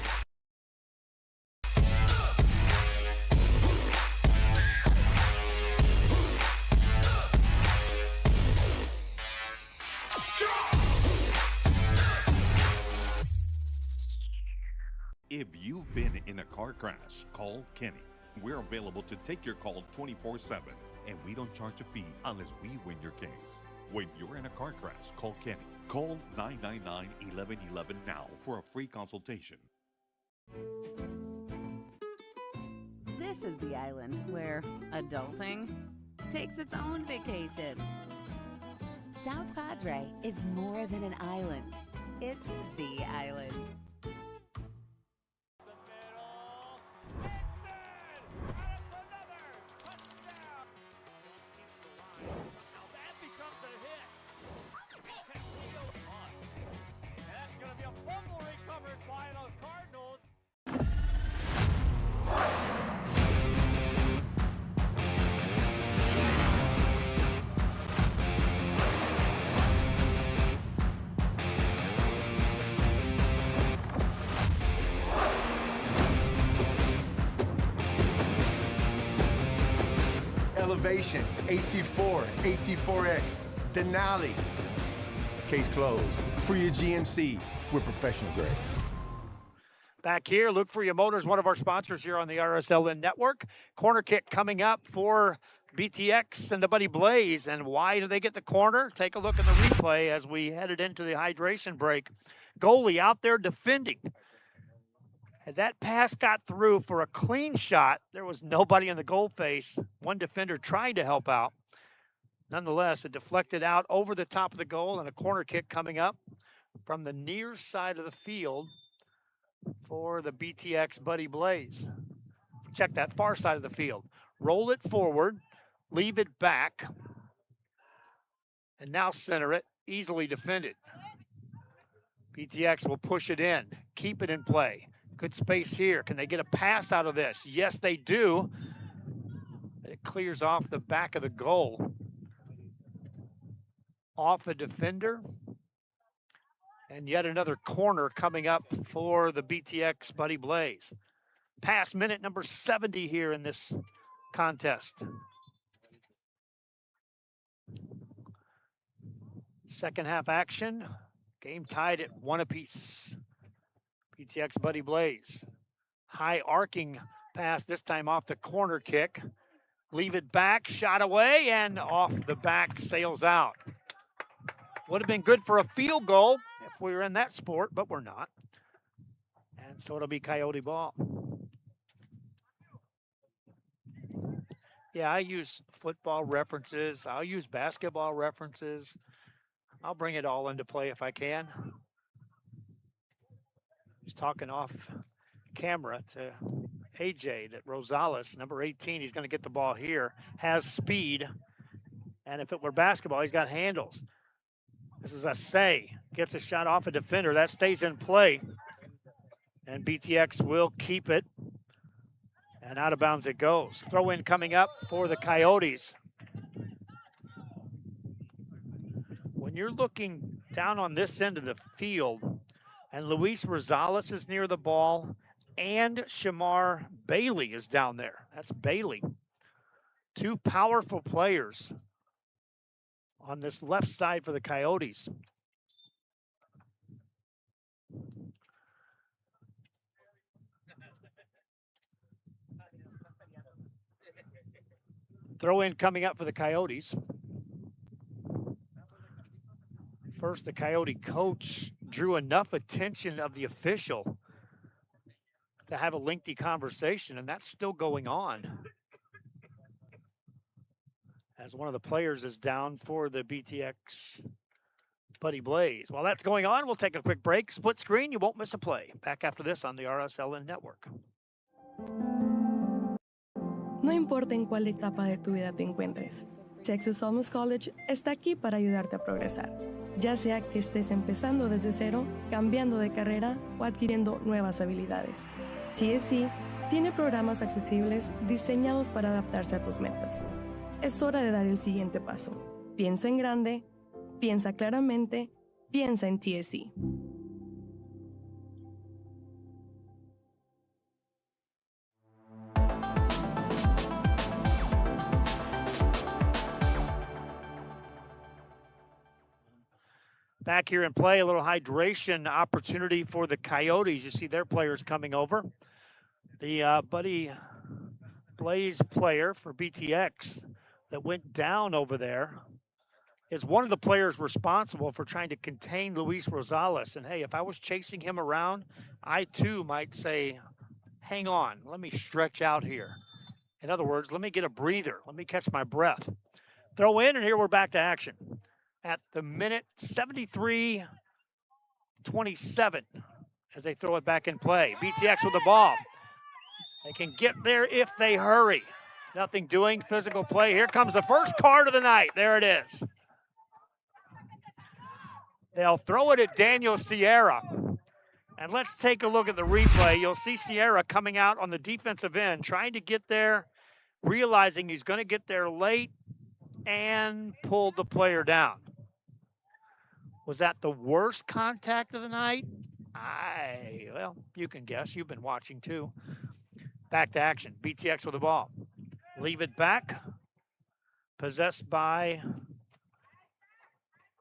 If you've been in a car crash, call Kenny. We're available to take your call 24/7, and we don't charge a fee unless we win your case. When you're in a car crash, call Kenny. Call 999-1111 now for a free consultation. This is the island where adulting takes its own vacation. South Padre is more than an island. It's the island. Elevation, AT4, AT4X, Denali. Case closed. For your GMC, we're professional grade. Back here, look for your motors, one of our sponsors here on the RSLN network. Corner kick coming up for BTX and the Buddy Blaze. And why do they get the corner? Take a look at the replay as we headed into the hydration break. Goalie out there defending. As that pass got through for a clean shot, there was nobody in the goal face. One defender tried to help out. Nonetheless, it deflected out over the top of the goal, and a corner kick coming up from the near side of the field for the BTX Buddy Blaze. Check that far side of the field. Roll it forward, leave it back, and now center it, easily defended. BTX will push it in, keep it in play. Good space here. Can they get a pass out of this? Yes, they do. It clears off the back of the goal. Off a defender. And yet another corner coming up for the BTX Buddy Blaze. Past minute number 70 here in this contest. Second half action. Game tied at 1 apiece. BTX Buddy Blaze. High arcing pass, this time off the corner kick. Leave it back, shot away, and off the back, sails out. Would have been good for a field goal if we were in that sport, but we're not. And so it'll be Coyote ball. Yeah, I use football references. I'll use basketball references. I'll bring it all into play if I can. He's talking off camera to AJ that Rosales, number 18, he's going to get the ball here, has speed. And if it were basketball, he's got handles. This is a say. Gets a shot off a defender. That stays in play. And BTX will keep it. And out of bounds it goes. Throw in coming up for the Coyotes. When you're looking down on this end of the field, and Luis Rosales is near the ball, and Shamar Bailey is down there. That's Bailey. Two powerful players on this left side for the Coyotes. Throw in coming up for the Coyotes. First, the Coyote coach drew enough attention of the official to have a lengthy conversation, and that's still going on. As one of the players is down for the BTX Buddy Blaze. While that's going on, we'll take a quick break. Split screen, you won't miss a play. Back after this on the RSLN Network. No importa en cuál etapa de tu vida te encuentres, Texas Almus College está aquí para ayudarte a progresar. Ya sea que estés empezando desde cero, cambiando de carrera o adquiriendo nuevas habilidades. TSC tiene programas accesibles diseñados para adaptarse a tus metas. Es hora de dar el siguiente paso. Piensa en grande, piensa claramente, piensa en TSC. Back here in play, a little hydration opportunity for the Coyotes. You see their players coming over. The Buddy Blaze player for BTX that went down over there is one of the players responsible for trying to contain Luis Rosales. And hey, if I was chasing him around, I too might say, hang on, let me stretch out here. In other words, let me get a breather. Let me catch my breath. Throw in, and here we're back to action. At the minute 73-27 as they throw it back in play. BTX with the ball. They can get there if they hurry. Nothing doing, physical play. Here comes the first card of the night. There it is. They'll throw it at Daniel Sierra. And let's take a look at the replay. You'll see Sierra coming out on the defensive end, trying to get there, realizing he's going to get there late, and pulled the player down. Was that the worst contact of the night? Well, you can guess. You've been watching too. Back to action. BTX with the ball. Leave it back. Possessed by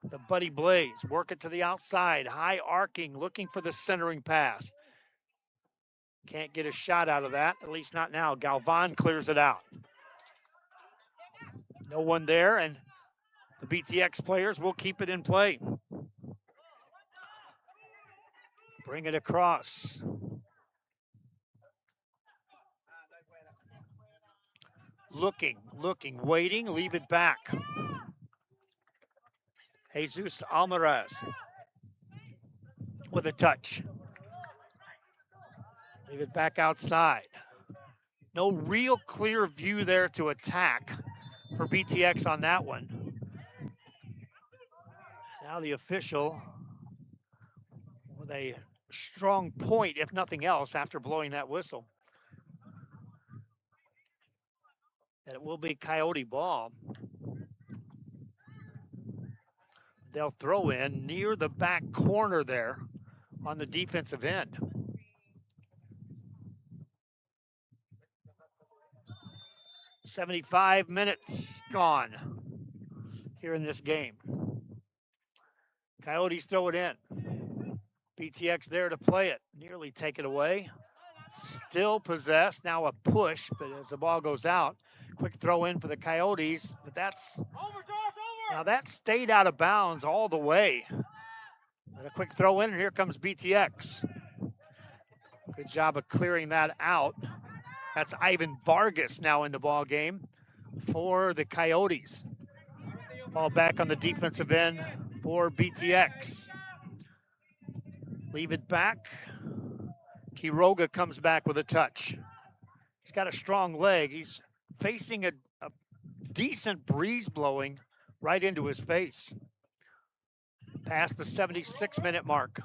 the Buddy Blaze. Work it to the outside. High arcing, looking for the centering pass. Can't get a shot out of that, at least not now. Galvan clears it out. No one there, and the BTX players will keep it in play. Bring it across. Looking, waiting, leave it back. Jesus Almaraz with a touch. Leave it back outside. No real clear view there to attack for BTX on that one. Now the official with a strong point, if nothing else, after blowing that whistle. And it will be Coyote ball. They'll throw in near the back corner there on the defensive end. "75 minutes gone here in this game. Coyotes throw it in. BTX there to play it. Nearly take it away. Still possessed. Now a push, but as the ball goes out, quick throw in for the Coyotes. But now that stayed out of bounds all the way. And a quick throw in, and here comes BTX. Good job of clearing that out. That's Ivan Vargas now in the ball game for the Coyotes. Ball back on the defensive end for BTX. Leave it back. Quiroga comes back with a touch. He's got a strong leg. He's facing a decent breeze blowing right into his face. Past the 76-minute mark.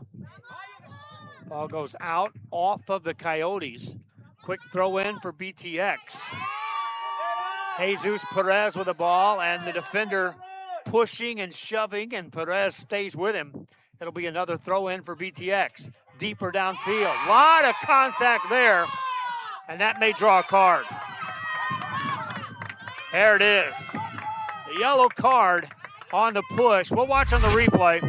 Ball goes out off of the Coyotes. Quick throw in for BTX. Jesus Perez with the ball, and the defender pushing and shoving, and Perez stays with him. It'll be another throw in for BTX. Deeper downfield. Lot of contact there, and that may draw a card. There it is. The yellow card on the push. We'll watch on the replay.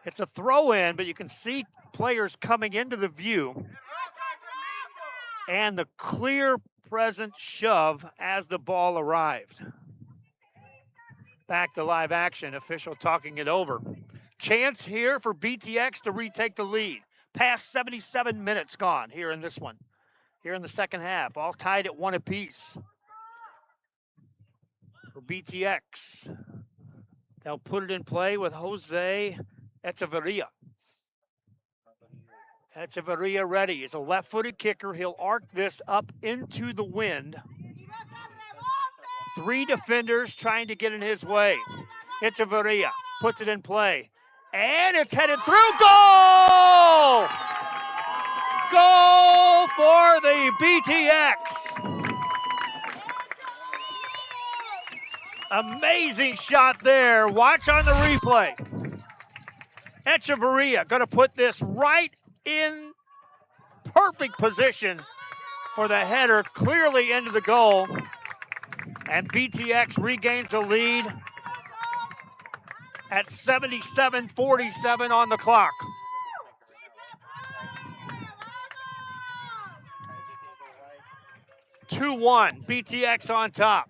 It's a throw in, but you can see players coming into the view, and the clear present shove as the ball arrived. Back to live action, official talking it over. Chance here for BTX to retake the lead. Past 77 minutes gone here in this one. Here in the second half, all tied at 1 apiece. For BTX, they'll put it in play with Jose Echeverria. Echeverria ready. He's a left-footed kicker. He'll arc this up into the wind. 3 defenders trying to get in his way. Echeverria puts it in play. And it's headed through. Goal! Goal for the BTX. Amazing shot there. Watch on the replay. Echeverria going to put this right in perfect position for the header, clearly into the goal. And BTX regains the lead at 77-47 on the clock. (2-1), BTX on top.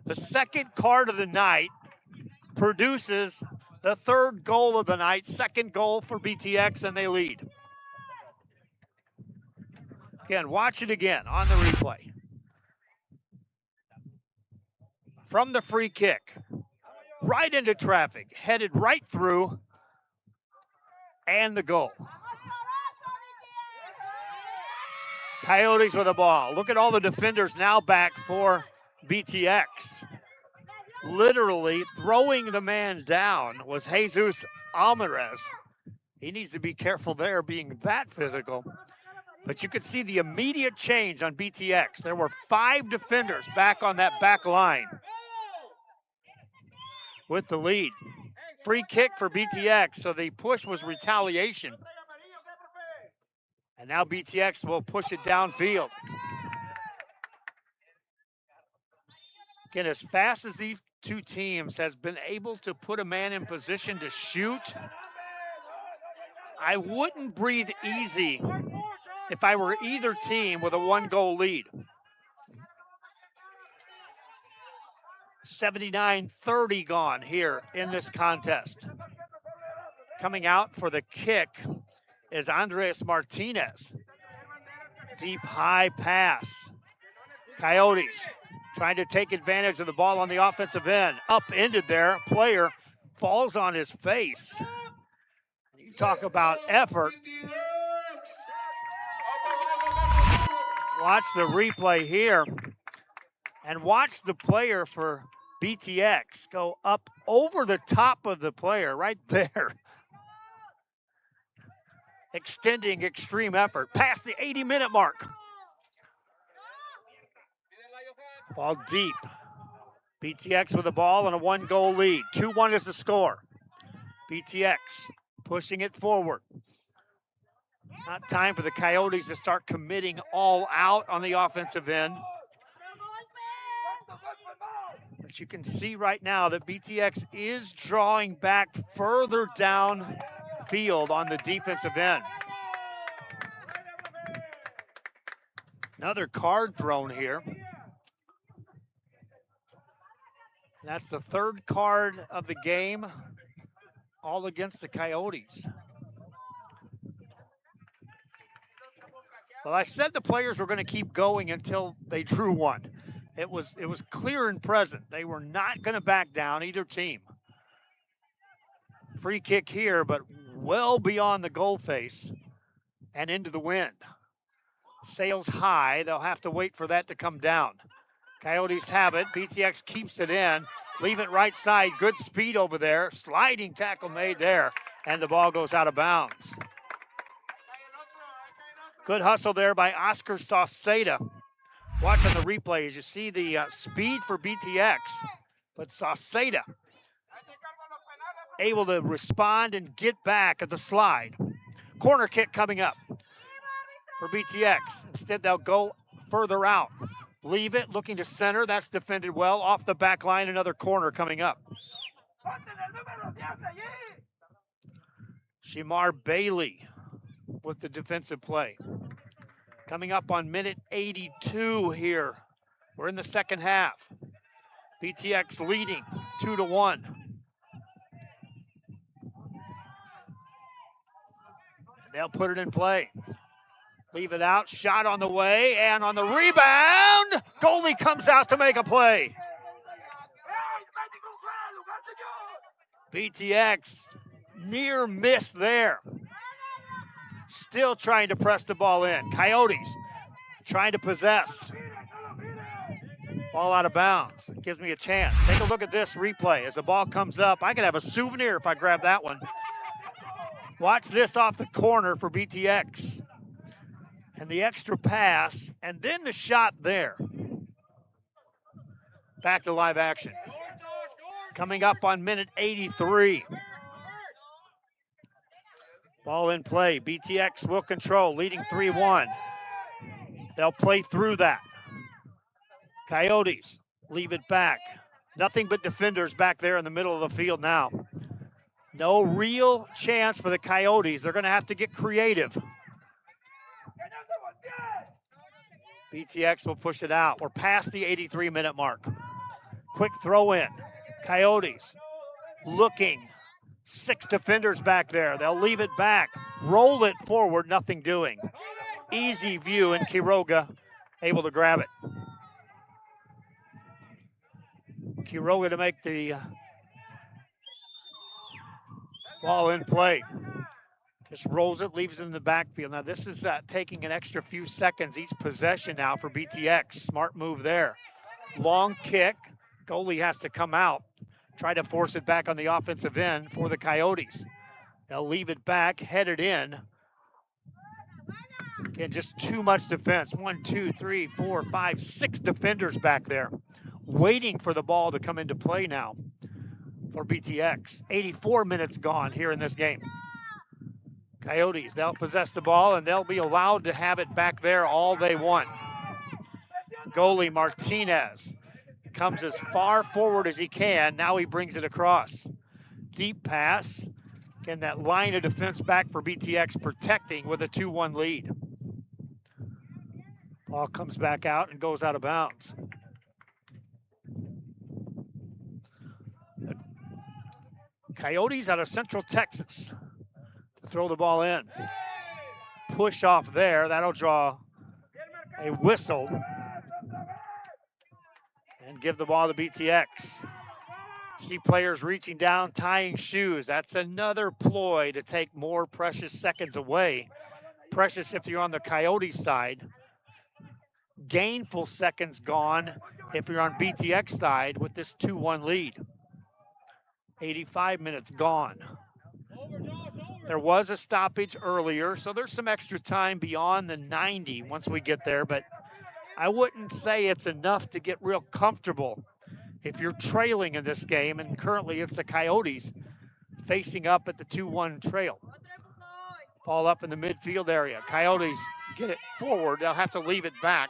The second card of the night produces the third goal of the night, second goal for BTX, and they lead. Again, watch it again on the replay. From the free kick, right into traffic, headed right through, and the goal. Coyotes with the ball. Look at all the defenders now back for BTX. Literally throwing the man down was Jesus Alvarez. He needs to be careful there being that physical. But you could see the immediate change on BTX. There were 5 defenders back on that back line with the lead. Free kick for BTX, so the push was retaliation. And now BTX will push it downfield. Again, as fast as these two teams has been able to put a man in position to shoot, I wouldn't breathe easy if I were either team with a 1-goal lead. 79-30 gone here in this contest. Coming out for the kick is Andres Martinez. Deep high pass. Coyotes trying to take advantage of the ball on the offensive end. Upended there. Player falls on his face. You talk about effort. Watch the replay here. And watch the player for BTX go up over the top of the player right there. Extending extreme effort past the 80-minute mark. Ball deep. BTX with the ball and a 1-goal lead. 2-1 is the score. BTX pushing it forward. Not time for the Coyotes to start committing all out on the offensive end. But you can see right now that BTX is drawing back further down field on the defensive end. Another card thrown here. That's the third card of the game, all against the Coyotes. Well, I said the players were going to keep going until they drew one. It was clear and present. They were not going to back down, either team. Free kick here, but well beyond the goal face and into the wind. Sails high. They'll have to wait for that to come down. Coyotes have it. BTX keeps it in. Leave it right side. Good speed over there. Sliding tackle made there. And the ball goes out of bounds. Good hustle there by Oscar Sauceda. Watching the replay as you see the speed for BTX. But Sauceda able to respond and get back at the slide. Corner kick coming up for BTX. Instead, they'll go further out. Leave it, looking to center. That's defended well. Off the back line, another corner coming up. Shimar Bailey with the defensive play. Coming up on minute 82 here. We're in the second half. BTX leading 2-1. They'll put it in play. Leave it out, shot on the way, and on the rebound, goalie comes out to make a play. BTX near miss there. Still trying to press the ball in. Coyotes trying to possess. Ball out of bounds. Gives me a chance. Take a look at this replay. As the ball comes up, I could have a souvenir if I grab that one. Watch this off the corner for BTX. And the extra pass, and then the shot there. Back to live action. Coming up on minute 83. Ball in play. BTX will control, leading 3-1. They'll play through that. Coyotes leave it back. Nothing but defenders back there in the middle of the field now. No real chance for the Coyotes. They're going to have to get creative. BTX will push it out. We're past the 83-minute mark. Quick throw in. Coyotes looking. 6 defenders back there. They'll leave it back. Roll it forward, nothing doing. Easy view, and Quiroga able to grab it. Quiroga to make the ball in play. Just rolls it, leaves it in the backfield. Now this is taking an extra few seconds each possession now for BTX. Smart move there. Long kick. Goalie has to come out. Try to force it back on the offensive end for the Coyotes. They'll leave it back, head it in. Again, just too much defense. 1, 2, 3, 4, 5, 6 defenders back there waiting for the ball to come into play now for BTX. 84 minutes gone here in this game. Coyotes, they'll possess the ball and they'll be allowed to have it back there all they want. Goalie Martinez comes as far forward as he can. Now he brings it across. Deep pass. Again, that line of defense back for BTX protecting with a 2-1 lead. Ball comes back out and goes out of bounds. The Coyotes out of Central Texas to throw the ball in. Push off there. That'll draw a whistle and give the ball to BTX. See players reaching down, tying shoes. That's another ploy to take more precious seconds away. Precious if you're on the Coyotes side. Gainful seconds gone if you're on BTX side with this 2-1 lead. 85 minutes gone. There was a stoppage earlier, so there's some extra time beyond the 90 once we get there, but I wouldn't say it's enough to get real comfortable if you're trailing in this game, and currently it's the Coyotes facing up at the 2-1 trail. Ball up in the midfield area. Coyotes get it forward. They'll have to leave it back.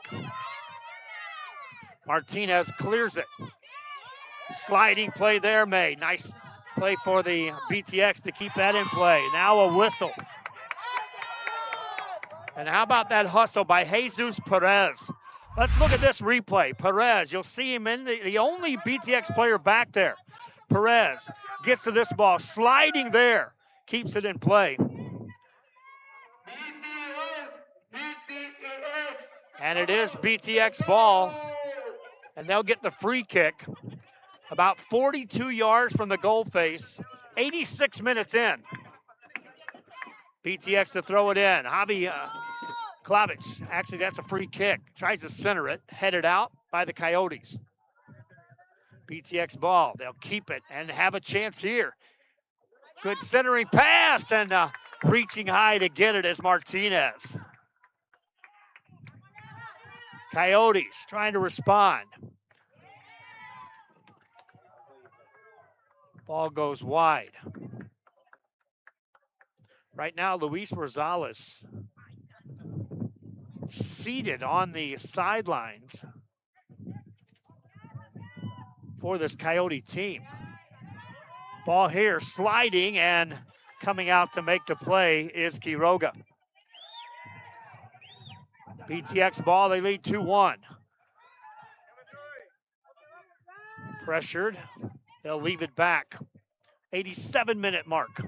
Martinez clears it. Sliding play there, May. Nice play for the BTX to keep that in play. Now a whistle. And how about that hustle by Jesus Perez? Let's look at this replay. Perez, you'll see him in the only BTX player back there. Perez gets to this ball, sliding there, keeps it in play. And it is BTX ball, and they'll get the free kick about 42 yards from the goal face, 86 minutes in. BTX to throw it in. Javi Klavich, actually that's a free kick. Tries to center it, headed out by the Coyotes. BTX ball, they'll keep it and have a chance here. Good centering pass and reaching high to get it is Martinez. Coyotes trying to respond. Ball goes wide. Right now, Luis Rosales seated on the sidelines for this Coyote team. Ball here, sliding, and coming out to make the play is Quiroga. BTX ball, they lead 2-1. Pressured, they'll leave it back. 87-minute mark.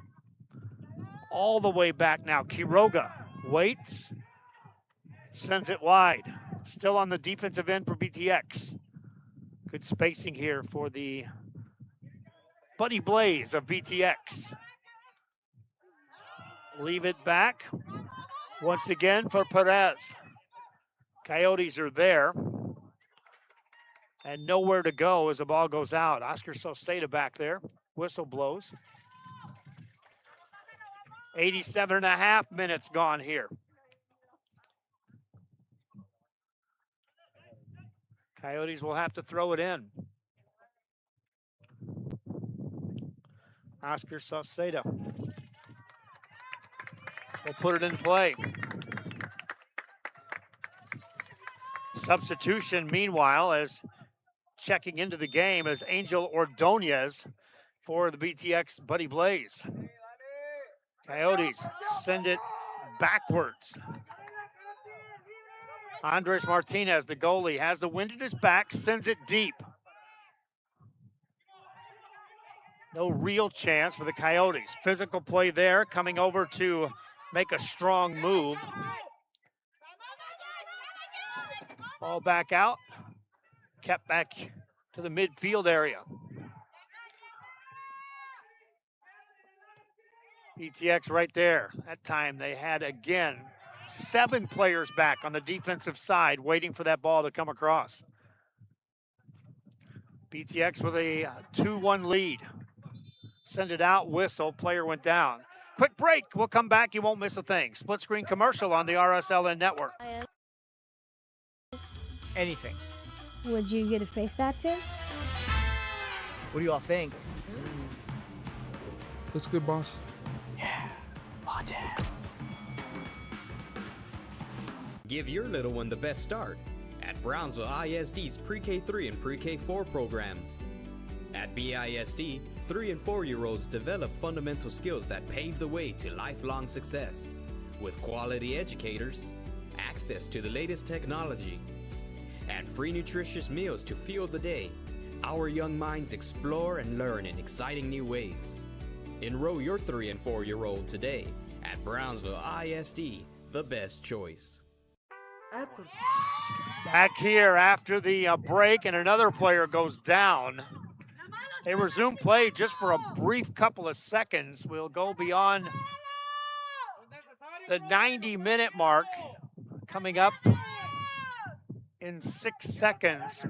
All the way back now. Quiroga waits, sends it wide. Still on the defensive end for BTX. Good spacing here for the Buddy Blaze of BTX. Leave it back. Once again for Perez. Coyotes are there. And nowhere to go as the ball goes out. Oscar Soseda back there. Whistle blows. 87.5 minutes gone here. Coyotes will have to throw it in. Oscar Soseda will put it in play. Substitution, meanwhile, as checking into the game as Angel Ordonez for the BTX Buddy Blaze. Coyotes send it backwards. Andres Martinez, the goalie, has the wind at his back, sends it deep. No real chance for the Coyotes. Physical play there, coming over to make a strong move. Ball back out, kept back to the midfield area. BTX right there. That time they had, again, 7 players back on the defensive side waiting for that ball to come across. BTX with a 2-1 lead. Send it out, whistle, player went down. Quick break, we'll come back, you won't miss a thing. Split screen commercial on the RSLN network. Anything. Would you get a face tattoo? What do you all think? Looks good, boss. Yeah, latte. Give your little one the best start at Brownsville ISD's Pre-K3 and Pre-K4 programs. At BISD, 3 and 4-year-olds develop fundamental skills that pave the way to lifelong success. With quality educators, access to the latest technology, and free nutritious meals to fuel the day, our young minds explore and learn in exciting new ways. Enroll your 3 and 4-year-old today at Brownsville ISD, the best choice. Back here after the break, and another player goes down. They resume play just for a brief couple of seconds. We'll go beyond the 90-minute mark, coming up in 6 seconds.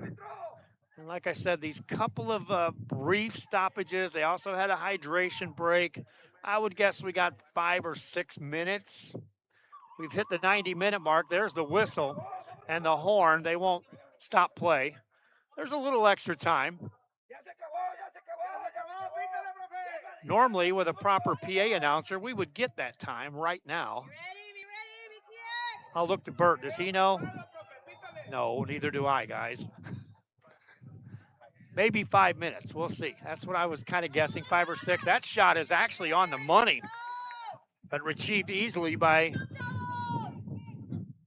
And like I said, these couple of brief stoppages, they also had a hydration break. I would guess we got 5 or 6 minutes. We've hit the 90-minute mark. There's the whistle and the horn. They won't stop play. There's a little extra time. Normally, with a proper PA announcer, we would get that time right now. I'll look to Bert. Does he know? No, neither do I, guys. Maybe 5 minutes. We'll see. That's what I was kind of guessing, 5 or 6. That shot is actually on the money, but retrieved easily by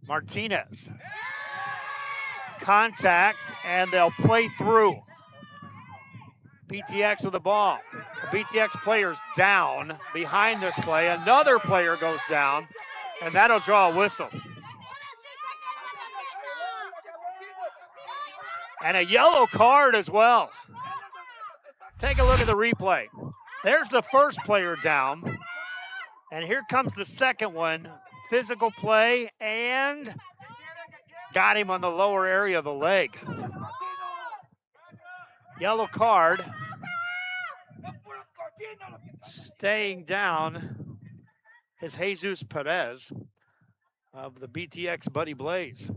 Martinez. Contact, and they'll play through. BTX with the ball. The BTX player's down behind this play. Another player goes down, and that'll draw a whistle. And a yellow card as well. Take a look at the replay. There's the first player down, and here comes the second one. Physical play, and got him on the lower area of the leg. Yellow card. Staying down is Jesus Perez of the BTX Buddy Blaze.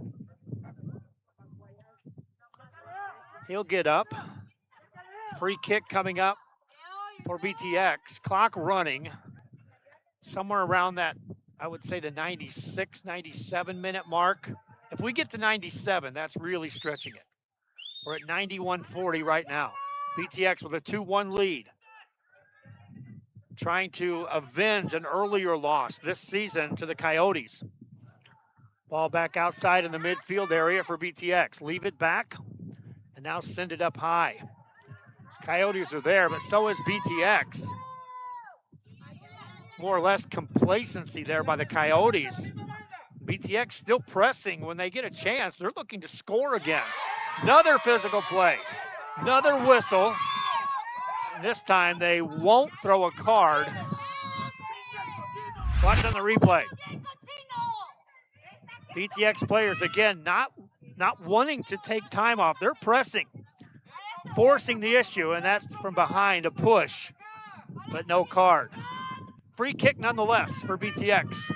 He'll get up. Free kick coming up for BTX. Clock running somewhere around that, I would say, the 96, 97-minute mark. If we get to 97, that's really stretching it. We're at 91:40 right now. BTX with a 2-1 lead. Trying to avenge an earlier loss this season to the Coyotes. Ball back outside in the midfield area for BTX. Leave it back, and now send it up high. Coyotes are there, but so is BTX. More or less complacency there by the Coyotes. BTX still pressing when they get a chance. They're looking to score again. Another physical play. Another whistle. And this time they won't throw a card. Watch on the replay. BTX players, again, not wanting to take time off. They're pressing, forcing the issue, and that's from behind, a push, but no card. Free kick nonetheless for BTX.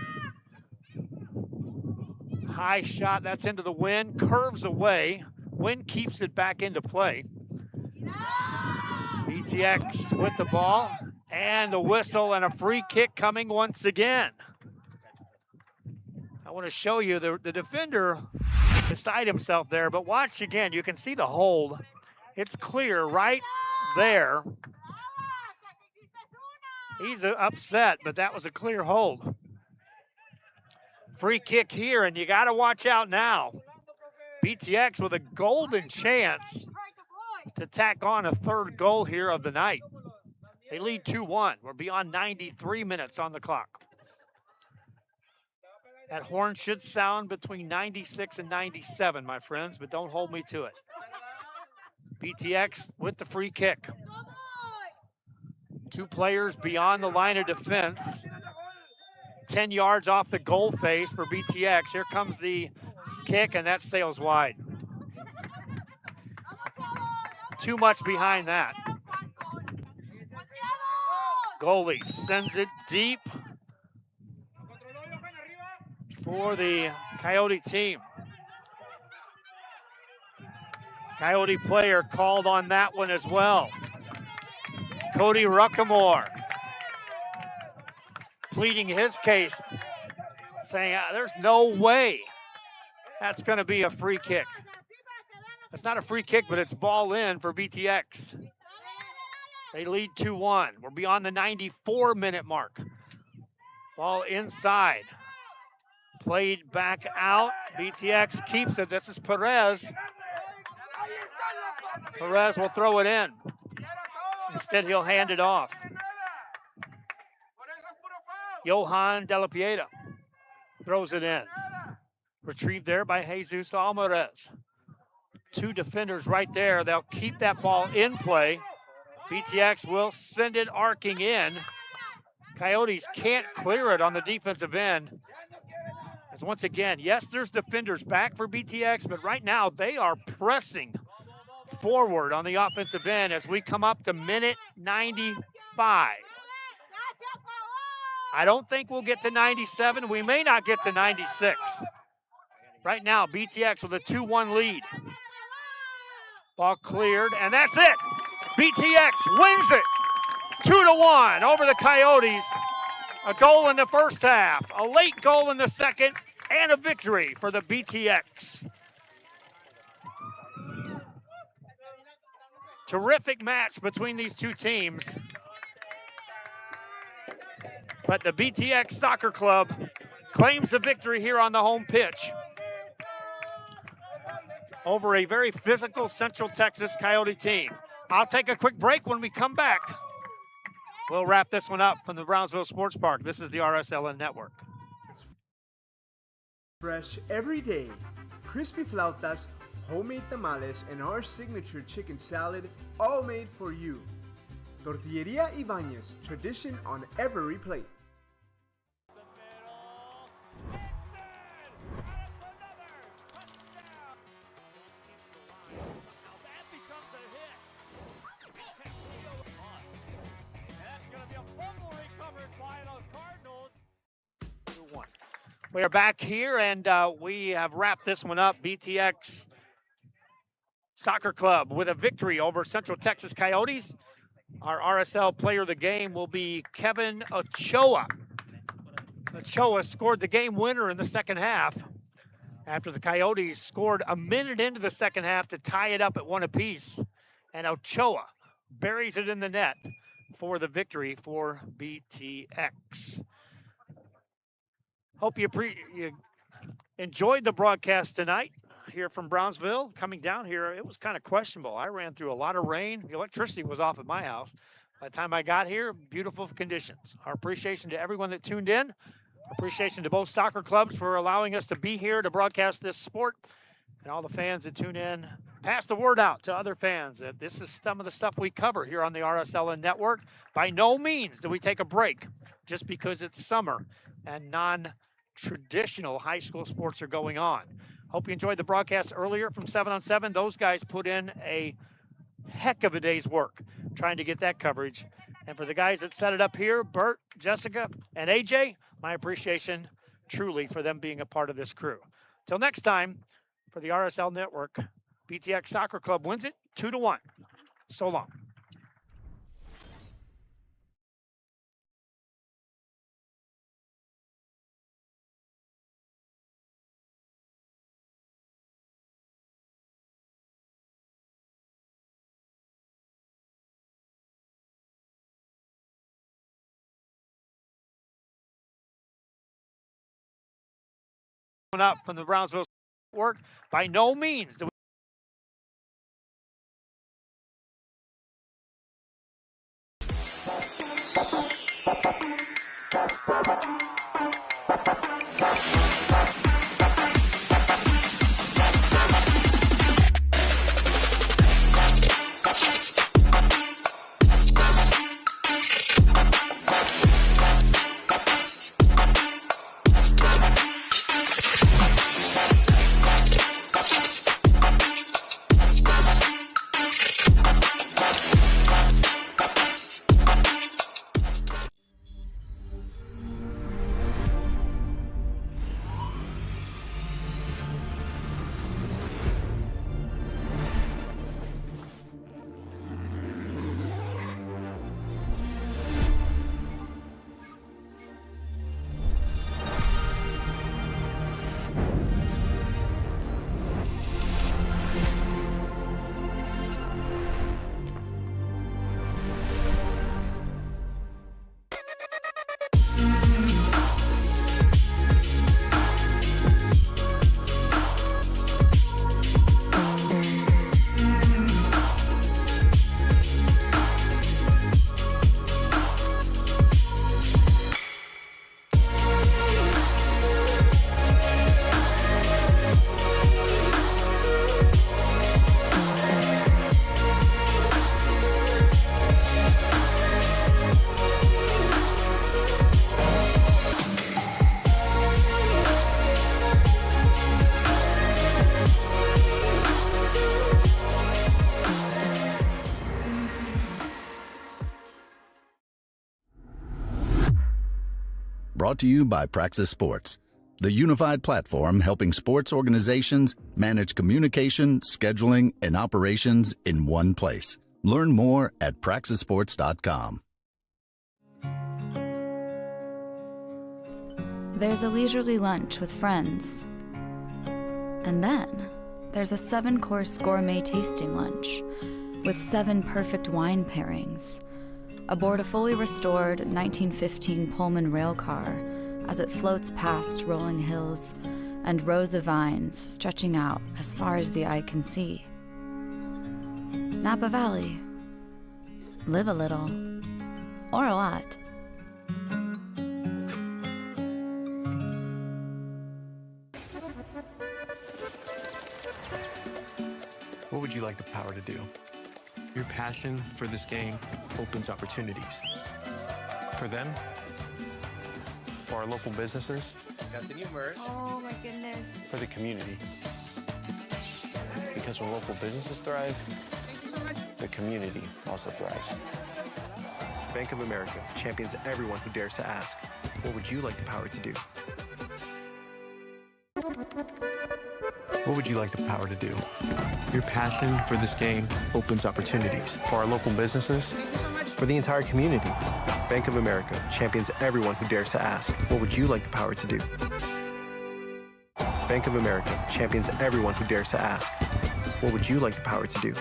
High shot, that's into the wind, curves away. Wind keeps it back into play. BTX with the ball, and the whistle, and a free kick coming once again. I want to show you the defender beside himself there, but watch again. You can see the hold It's clear right there. He's upset, but that was a clear hold. Free kick here, and you got to watch out now. BTX with a golden chance to tack on a third goal here of the night. They lead 2-1. We're beyond 93 minutes on the clock. That horn should sound between 96 and 97, my friends, but don't hold me to it. BTX with the free kick. 2 players beyond the line of defense. 10 yards off the goal face for BTX. Here comes the kick, and that sails wide. Too much behind that. Goalie sends it deep for the Coyote team. Coyote player called on that one as well. Cody Ruckamore pleading his case, saying there's no way that's going to be a free kick. It's not a free kick, but it's ball in for BTX. They lead 2-1. We're beyond the 94-minute mark. Ball inside. Played back out. BTX keeps it. This is Perez. Perez will throw it in. Instead, he'll hand it off. Johan De La Pieta throws it in. Retrieved there by Jesus Alvarez. 2 defenders right there. They'll keep that ball in play. BTX will send it arcing in. Coyotes can't clear it on the defensive end. As once again, yes, there's defenders back for BTX, but right now they are pressing forward on the offensive end as we come up to minute 95. I don't think we'll get to 97. We may not get to 96. Right now, BTX with a 2-1 lead. Ball cleared, and that's it. BTX wins it 2-1 over the Coyotes. A goal in the first half, a late goal in the second, and a victory for the BTX. Terrific match between these two teams. But the BTX Soccer Club claims the victory here on the home pitch over a very physical Central Texas Coyote team. I'll take a quick break. When we come back, we'll wrap this one up from the Brownsville Sports Park. This is the RSLN Network. Fresh every day. Crispy flautas, homemade tamales, and our signature chicken salad, all made for you. Tortilleria Ibañez, tradition on every plate. We are back here, and we have wrapped this one up. BTX Soccer Club with a victory over Central Texas Coyotes. Our RSL player of the game will be Kevin Ochoa. Ochoa scored the game winner in the second half after the Coyotes scored a minute into the second half to tie it up at 1 apiece. And Ochoa buries it in the net for the victory for BTX. Hope you enjoyed the broadcast tonight here from Brownsville. Coming down here, it was kind of questionable. I ran through a lot of rain. The electricity was off at my house. By the time I got here, beautiful conditions. Our appreciation to everyone that tuned in. Appreciation to both soccer clubs for allowing us to be here to broadcast this sport. And all the fans that tune in, pass the word out to other fans that this is some of the stuff we cover here on the RSLN Network. By no means do we take a break just because it's summer and non-traditional high school sports are going on. Hope you enjoyed the broadcast earlier from 7 on 7. Those guys put in a heck of a day's work trying to get that coverage. And for the guys that set it up here, Bert, Jessica, and AJ, my appreciation truly for them being a part of this crew. Till next time, for the RSL Network, BTX Soccer Club wins it 2-1. So long. Up from the Brownsville work. By no means do we Brought to you by Praxis Sports, the unified platform helping sports organizations manage communication, scheduling, and operations in one place. Learn more at praxisports.com. There's a leisurely lunch with friends. And then there's a 7-course gourmet tasting lunch with 7 perfect wine pairings aboard a fully restored 1915 Pullman rail car as it floats past rolling hills and rows of vines stretching out as far as the eye can see. Napa Valley. Live a little, or a lot. What would you like the power to do? Your passion for this game opens opportunities. For them, for our local businesses, Got the new merch. Oh my goodness. for the community. Because when local businesses thrive, the community also thrives. Bank of America champions everyone who dares to ask, what would you like the power to do? What would you like the power to do? Your passion for this game opens opportunities for our local businesses, for the entire community. Bank of America champions everyone who dares to ask, what would you like the power to do? Bank of America champions everyone who dares to ask, what would you like the power to do?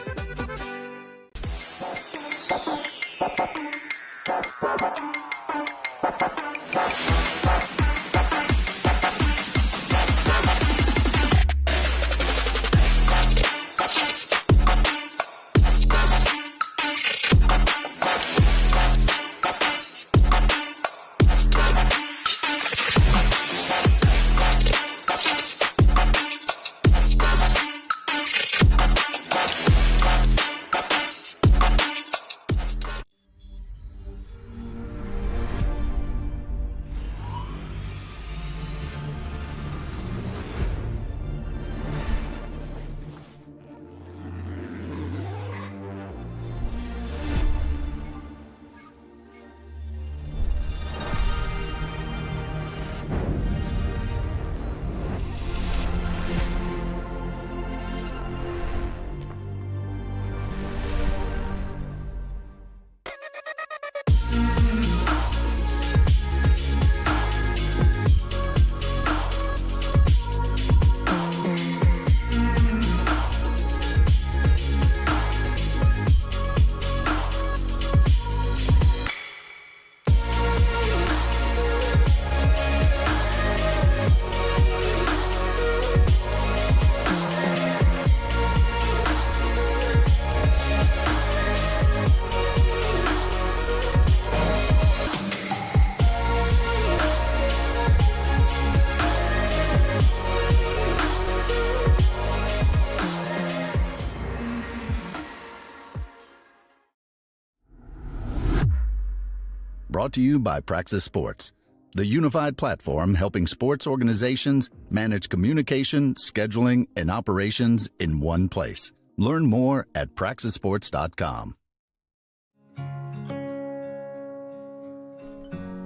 brought to you by Praxis Sports, the unified platform helping sports organizations manage communication, scheduling, and operations in one place. Learn more at praxisports.com.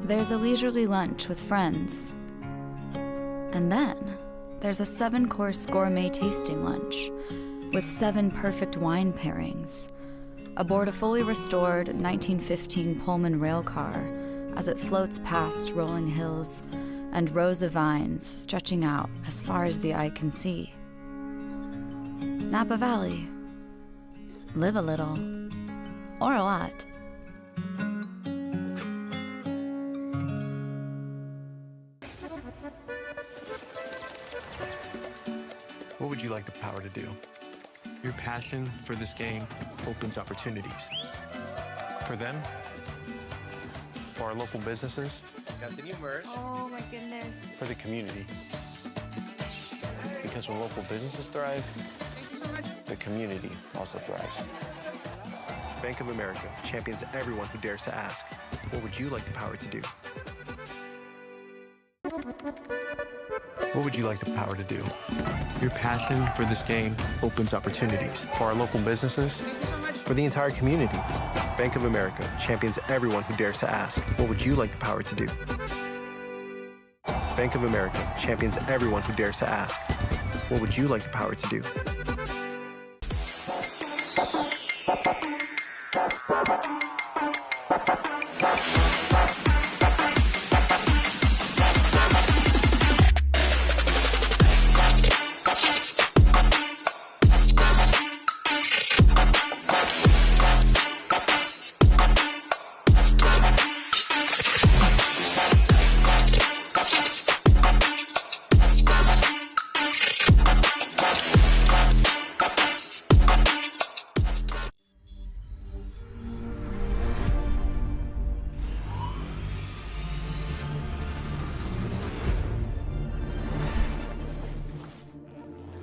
There's a leisurely lunch with friends. And then there's a 7-course gourmet tasting lunch with 7 perfect wine pairings aboard a fully restored 1915 Pullman rail car as it floats past rolling hills and rows of vines stretching out as far as the eye can see. Napa Valley. Live a little, or a lot. What would you like the power to do? Your passion for this game opens opportunities. For them, for our local businesses, Got the new merch. Oh my goodness. for the community. Because when local businesses thrive, the community also thrives. Bank of America champions everyone who dares to ask, what would you like the power to do? What would you like the power to do? Your passion for this game opens opportunities for our local businesses, for the entire community. Bank of America champions everyone who dares to ask, what would you like the power to do? Bank of America champions everyone who dares to ask, what would you like the power to do?